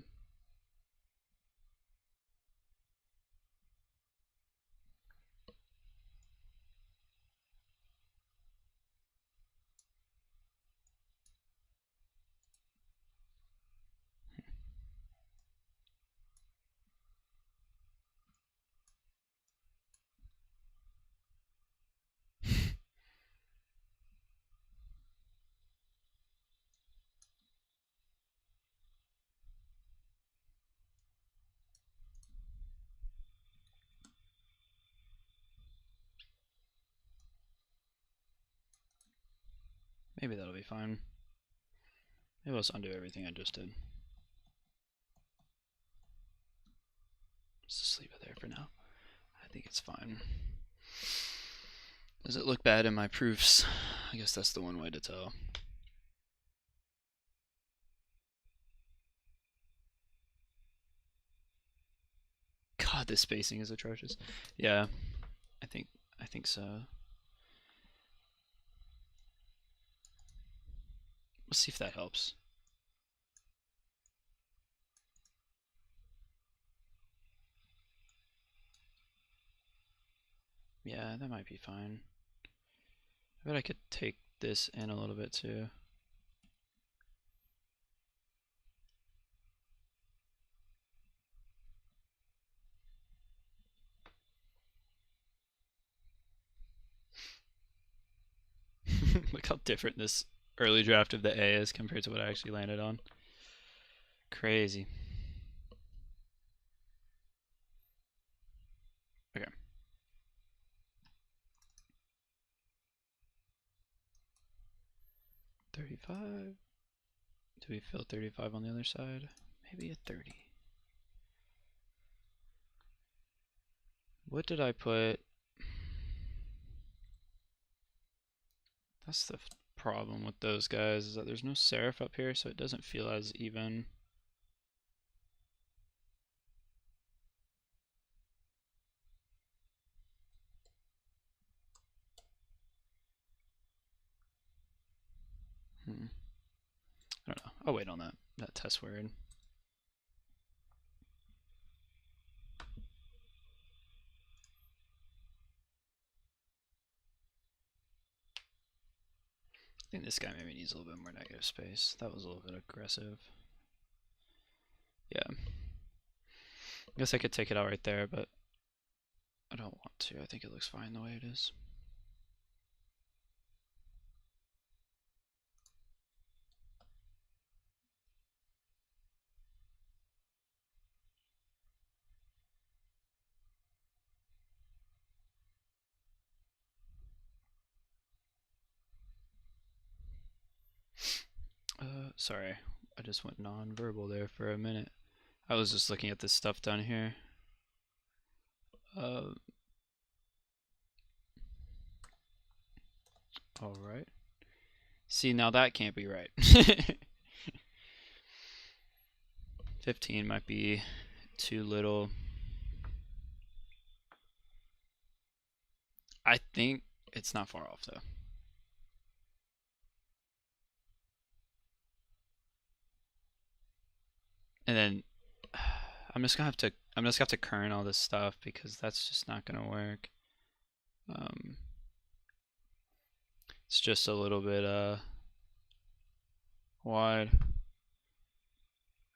Maybe that'll be fine. Maybe let's undo everything I just did. Let's just leave it there for now. I think it's fine. Does it look bad in my proofs? I guess that's the one way to tell. God, this spacing is atrocious. Yeah, I think so. Let's see if that helps. Yeah, that might be fine. I bet I could take this in a little bit too. Look how different this early draft of the A is compared to what I actually landed on. Crazy. Okay. $35. Do we fill 35 on the other side? Maybe a 30. What did I put? That's the problem with those guys, is that there's no serif up here, so it doesn't feel as even. I don't know. I'll wait on that test word. I think this guy maybe needs a little bit more negative space. That was a little bit aggressive. Yeah. I guess I could take it out right there, but I don't want to. I think it looks fine the way it is. Sorry, I just went non-verbal there for a minute. I was just looking at this stuff down here. All right. See, now that can't be right. 15 might be too little. I think it's not far off though. And then I'm just gonna have to kern all this stuff because that's just not gonna work. It's just a little bit wide.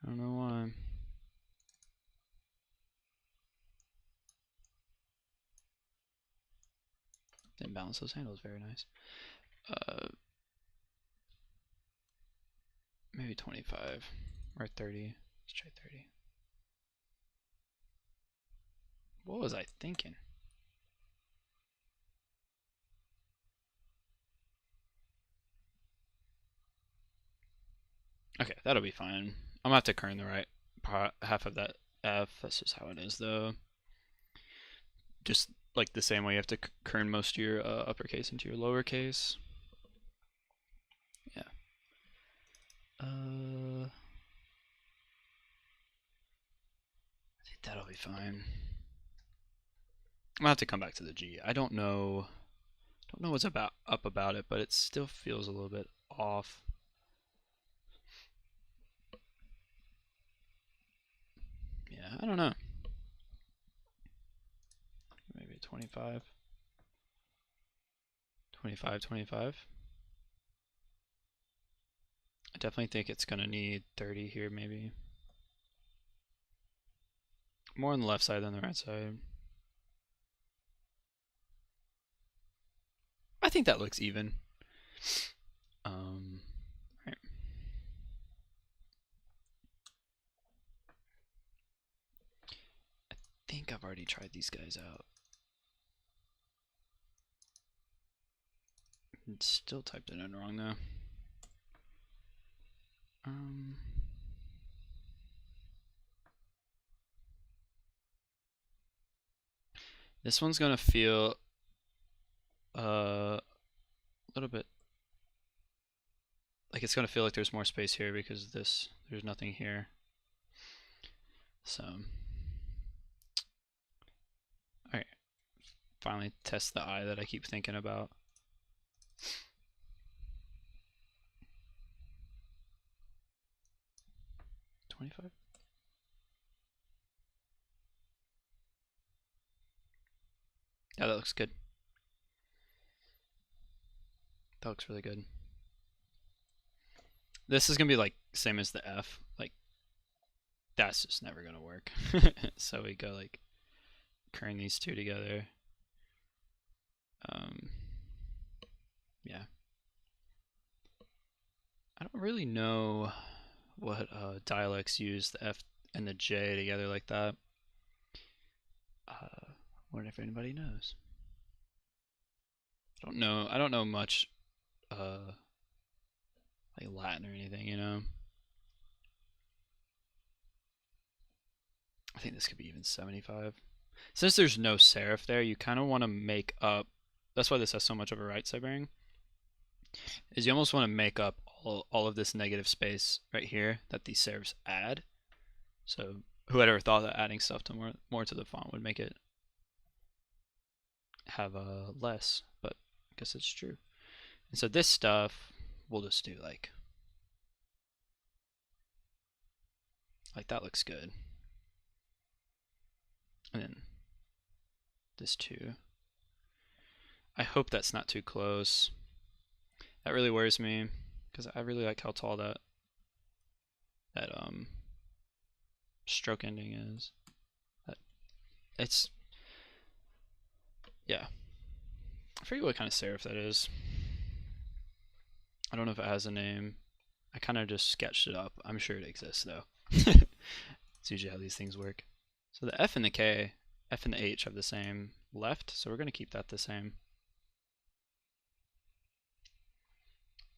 I don't know why. Didn't balance those handles very nice. Maybe 25 or 30. Let's try 30. What was I thinking? Okay, that'll be fine. I'm gonna have to kern the right half of that F. That's just how it is, though. Just like the same way you have to kern most of your uppercase into your lowercase. Yeah. I think that'll be fine. I'm gonna have to come back to the G. I don't know what's up about it, but it still feels a little bit off. Yeah, I don't know. Maybe 25. 25, 25. I definitely think it's gonna need 30 here, maybe. More on the left side than the right side. I think that looks even. Right. I think I've already tried these guys out. Still typed it in wrong though. This one's gonna feel a little bit like it's gonna feel like there's more space here because there's nothing here. So, alright. Finally test the I that I keep thinking about. $25? Yeah, that looks good. That looks really good. This is gonna be like same as the F. Like that's just never gonna work. So we go like kern these two together. Yeah. I don't really know what dialects use the F and the J together like that. Wonder if anybody knows. I don't know much like Latin or anything, you know. I think this could be even 75. Since there's no serif there, you kind of want to make up. That's why this has so much of a right side bearing. Is you almost want to make up all of this negative space right here that these serifs add. So whoever thought that adding stuff to more to the font would make it have a less, but I guess it's true. And so this stuff we'll just do like that looks good. And then this too. I hope that's not too close. That really worries me because I really like how tall that stroke ending is. It's yeah. I forget what kind of serif that is. I don't know if it has a name. I kind of just sketched it up. I'm sure it exists though. It's usually how these things work. So the F and the K, F and the H have the same left, so we're going to keep that the same.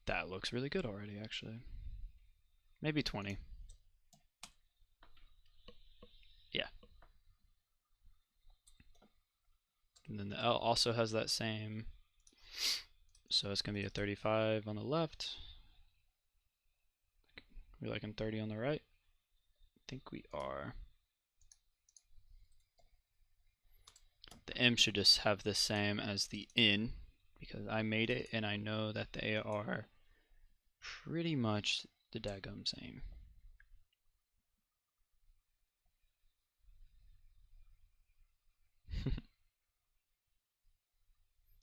That looks really good already, actually. Maybe 20. Yeah. And then the L also has that same. So it's going to be a 35 on the left. We're liking 30 on the right. I think we are. The M should just have the same as the in because I made it and I know that they are pretty much the daggum same.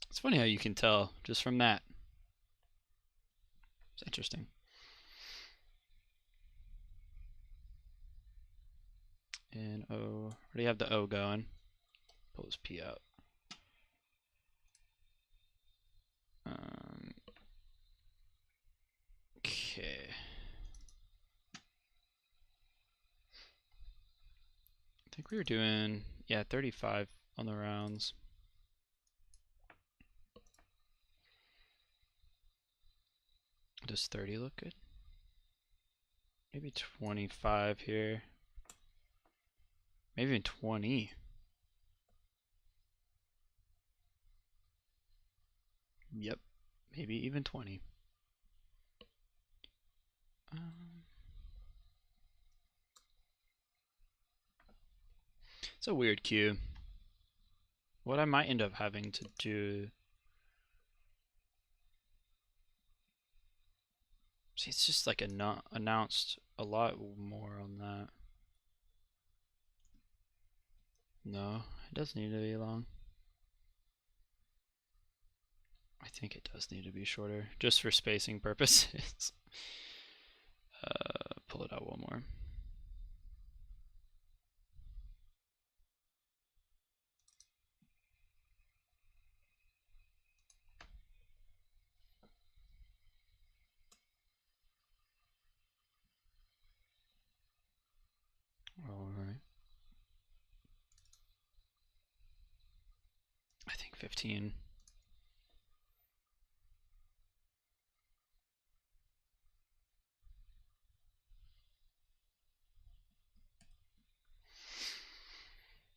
It's funny how you can tell just from that. It's interesting. And O, already have the O going. Pull this P out. Okay. I think we were doing, yeah, 35 on the rounds. Does 30 look good? Maybe 25 here. Maybe even 20. Yep, maybe even 20. It's a weird queue. What I might end up having to do... See, it's just like announced a lot more on that. No, it does need to be long. I think it does need to be shorter, just for spacing purposes. Pull it out one more. All right. I think 15.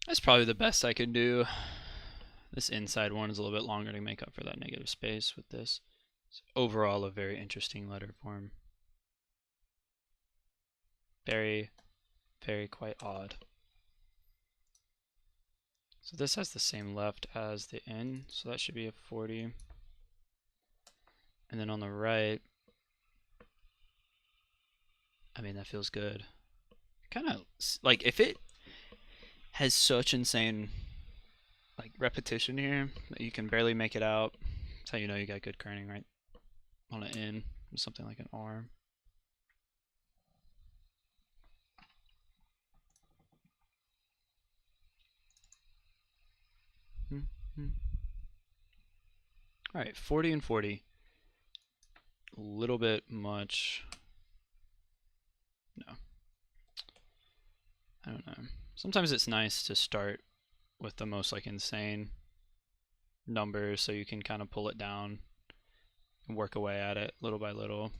That's probably the best I can do. This inside one is a little bit longer to make up for that negative space with this. It's overall a very interesting letter form. Very, very quite odd. So this has the same left as the N, so that should be a 40. And then on the right, I mean, that feels good. Kind of like if it has such insane like repetition here that you can barely make it out, that's how you know you got good kerning, right? On an N, something like an R. All right, 40 and 40. A little bit much. No. I don't know. Sometimes it's nice to start with the most like insane numbers so you can kind of pull it down and work away at it little by little.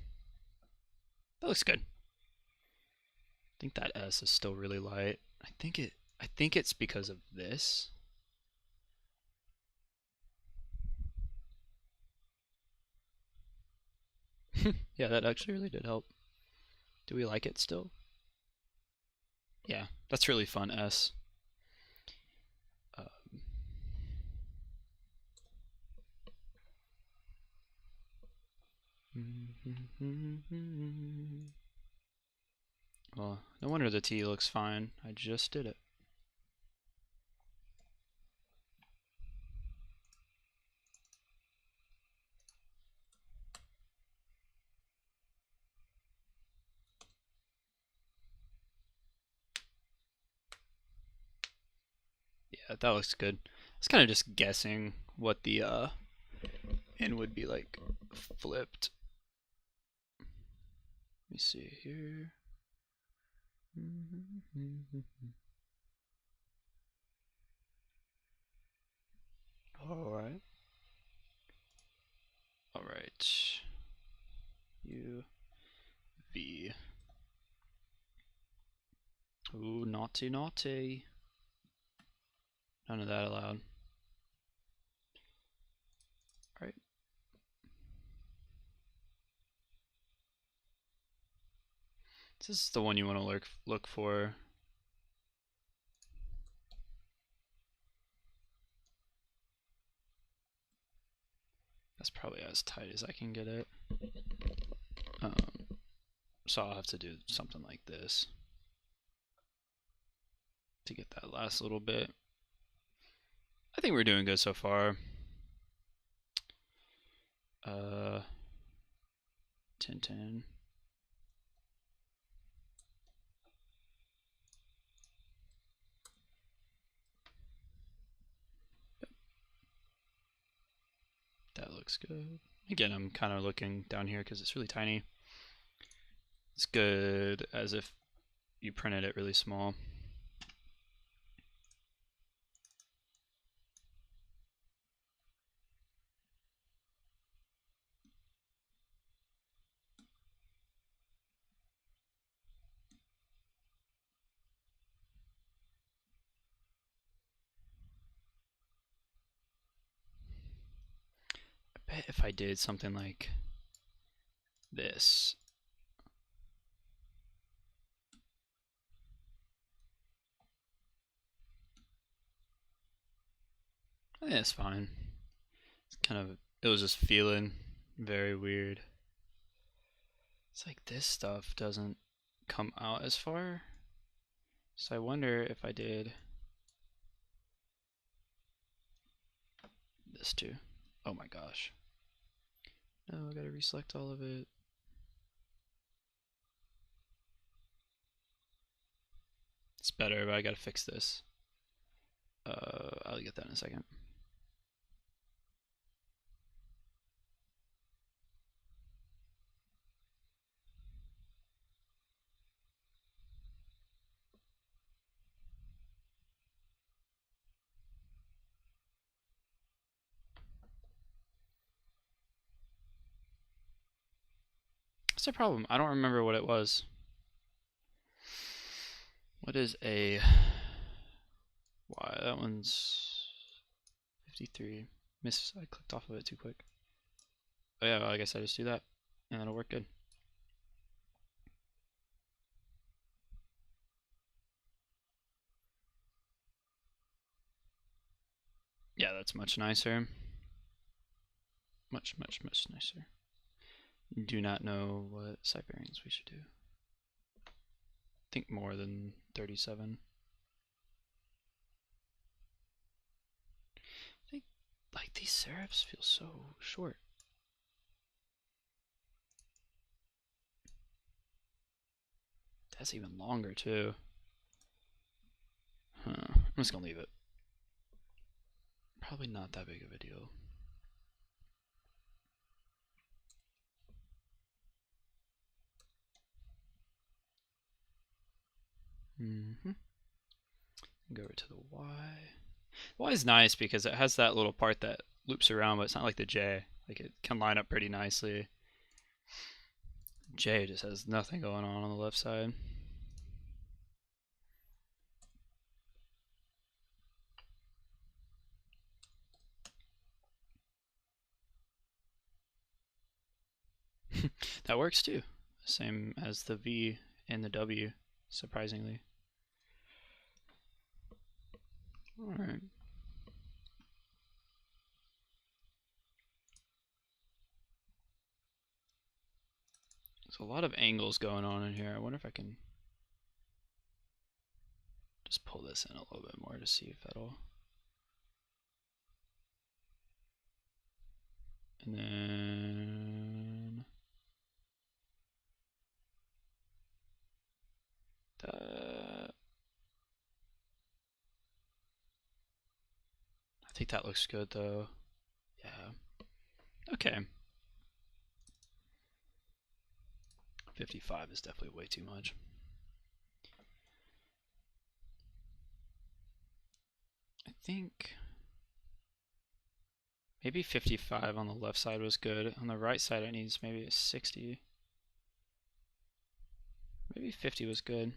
That looks good. I think that S is still really light. I think it's because of this. Yeah, that actually really did help. Do we like it still? Yeah, that's really fun, S. Well, no wonder the T looks fine. I just did it. Yeah, that looks good. I was kind of just guessing what the N would be like flipped. Let me see here. Alright. Alright. U V. Ooh, naughty naughty. None of that allowed. Alright. This is the one you want to look for. That's probably as tight as I can get it. So I'll have to do something like this to get that last little bit. I think we're doing good so far. 10-10. That looks good. Again, I'm kind of looking down here because it's really tiny. It's good as if you printed it really small. if I did something like this. I think that's fine. It's kind of, it was just feeling very weird. It's like this stuff doesn't come out as far. So I wonder if I did this too. Oh my gosh. No, I gotta reselect all of it. It's better, but I gotta fix this. I'll get that in a second. What's the problem? I don't remember what it was. What is a... Why? That one's 53. I clicked off of it too quick. Oh yeah, well, I guess I just do that, and that'll work good. Yeah, that's much nicer. Much, much, much nicer. Do not know what site variants we should do. I think more than 37. I think, like, these serifs feel so short. That's even longer too. Huh. I'm just gonna leave it. Probably not that big of a deal. Go over to the Y. The Y is nice because it has that little part that loops around, but it's not like the J. Like, it can line up pretty nicely. J just has nothing going on the left side. That works too. Same as the V and the W, surprisingly. Alright. There's a lot of angles going on in here. I wonder if I can just pull this in a little bit more to see if that'll... And then... I think that looks good though. Yeah. Okay. 55 is definitely way too much. I think maybe 55 on the left side was good. On the right side it needs maybe a 60. Maybe 50 was good.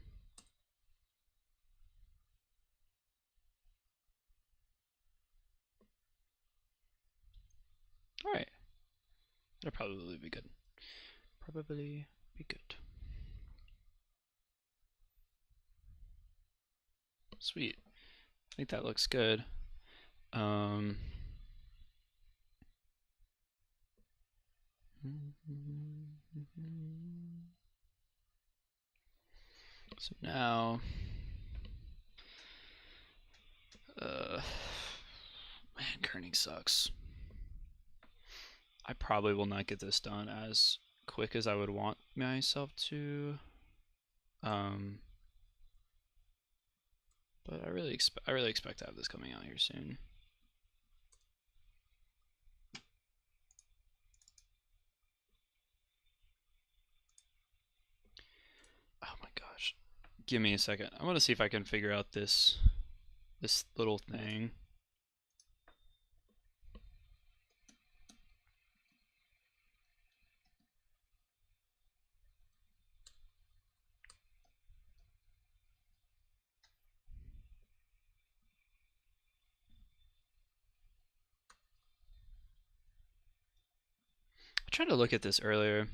Alright. That'll probably be good. Probably be good. Sweet. I think that looks good. So now, man, kerning sucks. I probably will not get this done as quick as I would want myself to. But I really expect to have this coming out here soon. Oh my gosh. Give me a second. I want to see if I can figure out this little thing. tried to look at this earlier.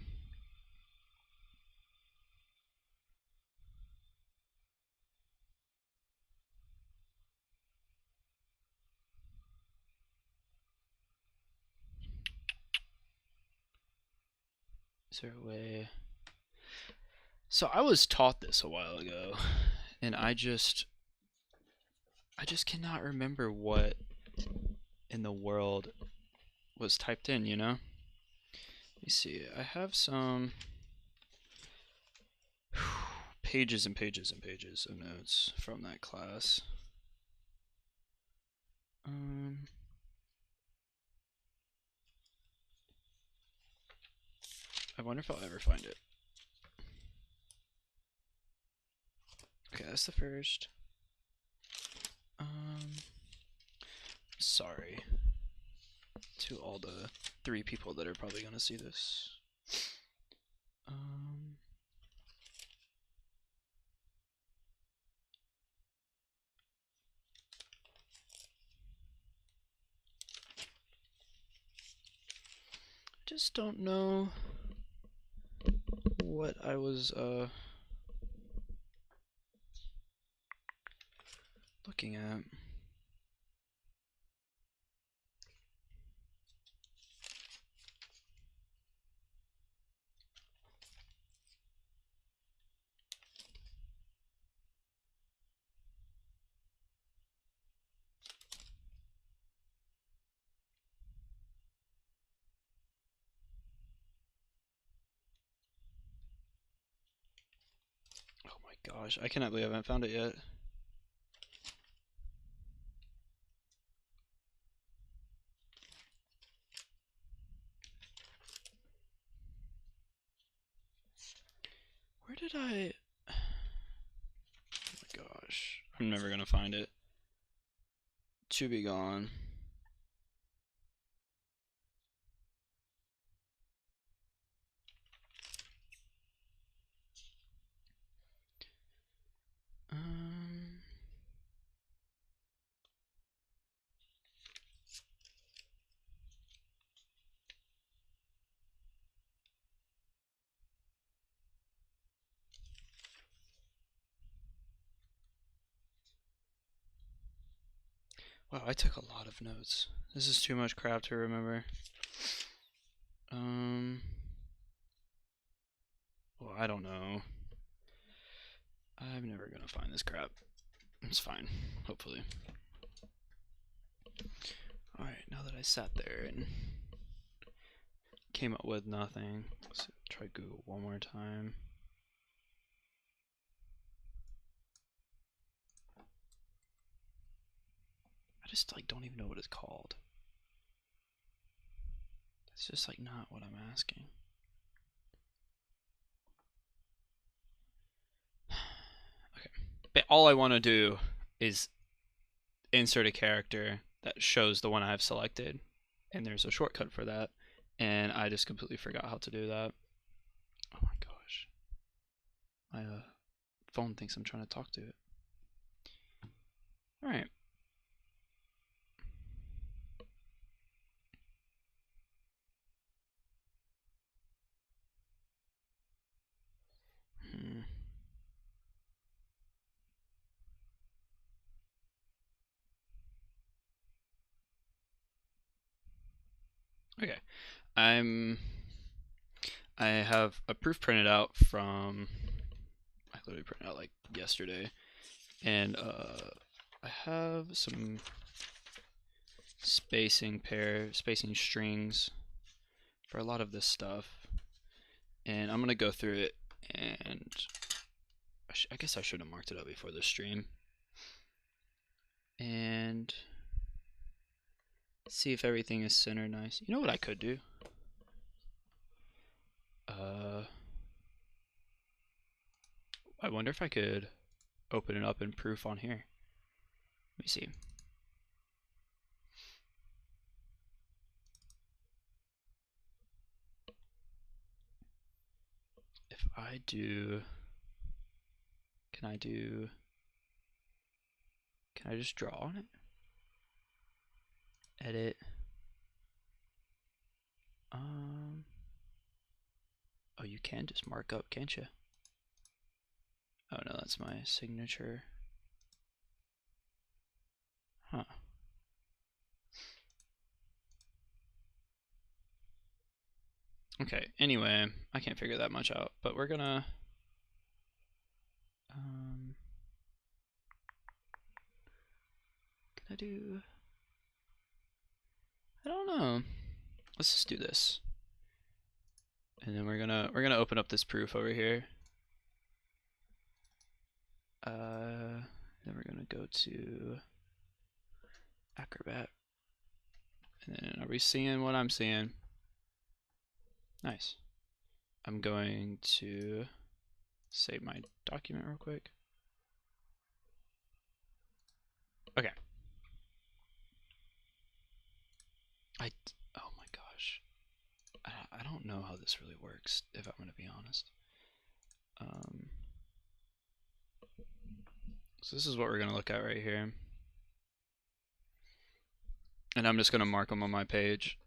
Is there a way? So I was taught this a while ago, and I just cannot remember what in the world was typed in, you know? Let me see. I have some pages and pages and pages of notes from that class. I wonder if I'll ever find it. Okay, that's the first. Sorry to all the 3 people that are probably gonna see this. Just don't know what I was looking at. Oh my gosh, I cannot believe I haven't found it yet. Where did I... Oh my gosh, I'm never gonna find it. To be gone. Wow, I took a lot of notes. This is too much crap to remember. Well, I don't know. I'm never gonna find this crap. It's fine, hopefully. Alright, now that I sat there and came up with nothing, let's try Google one more time. I just like don't even know what it's called. It's just like not what I'm asking. Okay, but all I want to do is insert a character that shows the one I've selected, and there's a shortcut for that, and I just completely forgot how to do that. Oh my gosh, my phone thinks I'm trying to talk to it. All right. Okay, I have a proof printed out from, I literally printed out like yesterday, and I have some spacing strings for a lot of this stuff, and I'm gonna go through it, and I guess I should have marked it up before the stream, and see if everything is centered nice. You know what I could do? I wonder if I could open it up in proof on here. Let me see. If I do, can I just draw on it? Edit. Oh, you can just mark up, can't you? Oh no, that's my signature. Huh. Okay, anyway, I can't figure that much out, but we're gonna can I do, I don't know. Let's just do this. And then we're gonna open up this proof over here. Then we're gonna go to Acrobat. And then are we seeing what I'm seeing? Nice. I'm going to save my document real quick. Okay. Oh my gosh. I don't know how this really works, if I'm gonna be honest. So this is what we're gonna look at right here. And I'm just gonna mark them on my page,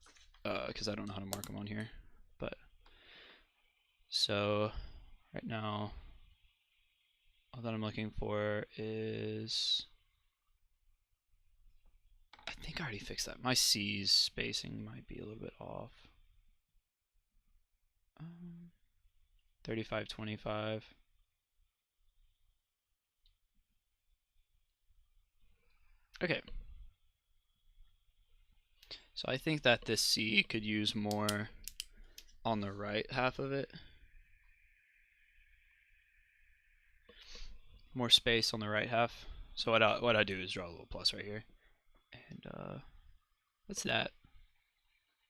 because I don't know how to mark them on here. But so right now, all that I'm looking for is, I think I already fixed that. My C's spacing might be a little bit off. 35-25. Okay. So I think that this C could use more on the right half of it. More space on the right half. So what I do is draw a little plus right here. And that's that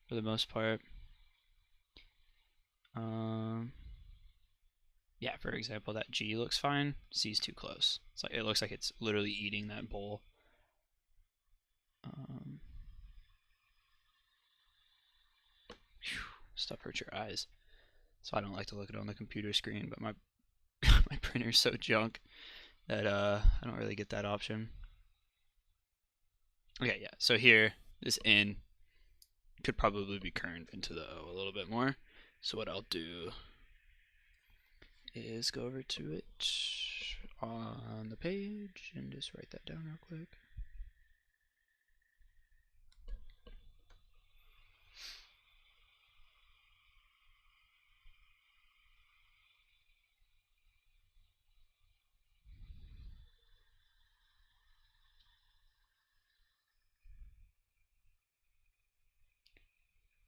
for the most part. Yeah, for example, that G looks fine. C's too close. It's like, it looks like it's literally eating that bowl. Stuff hurts your eyes. So I don't like to look at it on the computer screen, but my my printer's so junk that I don't really get that option. Okay, yeah. So here, this N could probably be kerned into the O a little bit more. So what I'll do is go over to it on the page and just write that down real quick.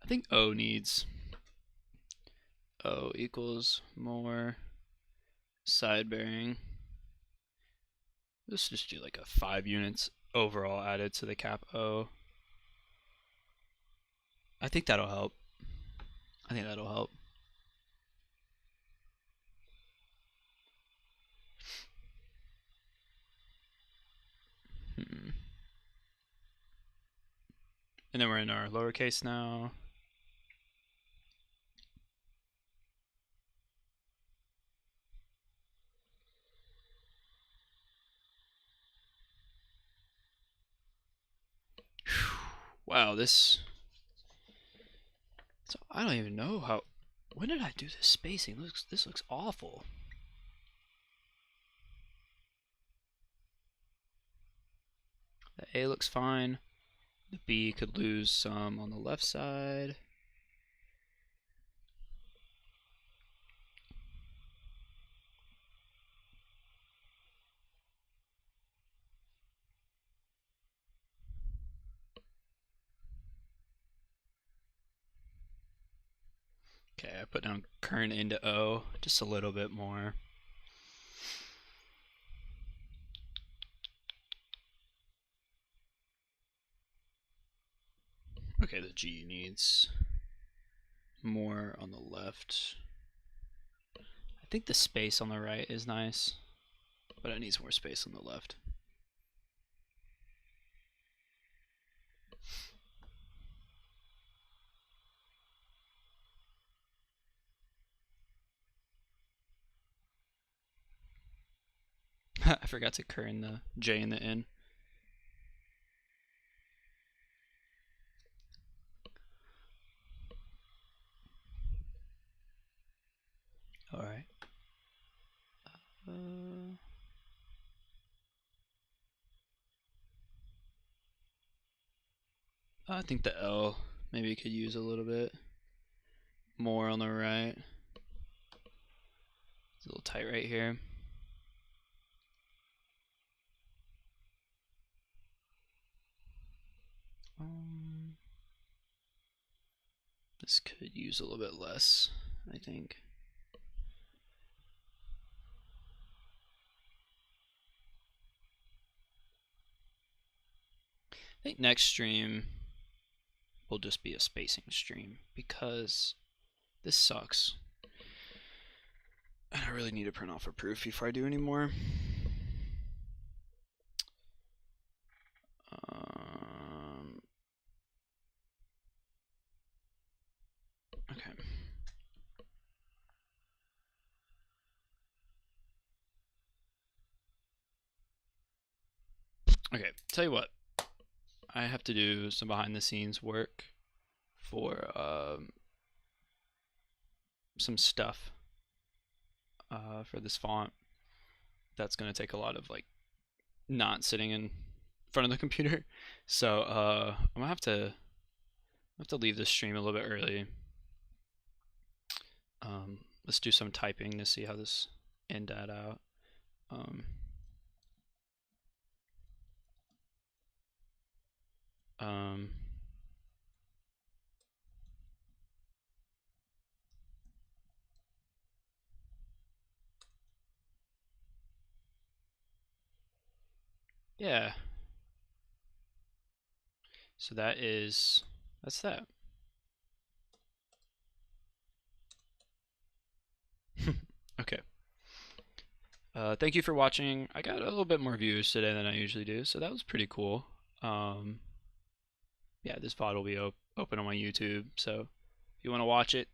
I think O needs O equals more side bearing. Let's just do like a 5 units overall added to the cap O. I think that'll help. And then we're in our lowercase now. Wow, this. So I don't even know how. When did I do this spacing? This looks awful. The A looks fine. The B could lose some on the left side. Okay, I put down kern into O just a little bit more. Okay, the G needs more on the left. I think the space on the right is nice, but it needs more space on the left. I forgot to kern the J and the N. I think the L maybe could use a little bit more on the right. It's a little tight right here. This could use a little bit less, I think. I think next stream will just be a spacing stream because this sucks. And I really need to print off a proof before I do any more. Okay. Okay, tell you what. I have to do some behind the scenes work for some stuff for this font. That's going to take a lot of like not sitting in front of the computer. So I'm gonna have to leave this stream a little bit early. Let's do some typing to see how this indent out. Yeah. So that's that. Okay. Thank you for watching. I got a little bit more views today than I usually do, so that was pretty cool. Yeah, this VOD will be open on my YouTube, so if you want to watch it,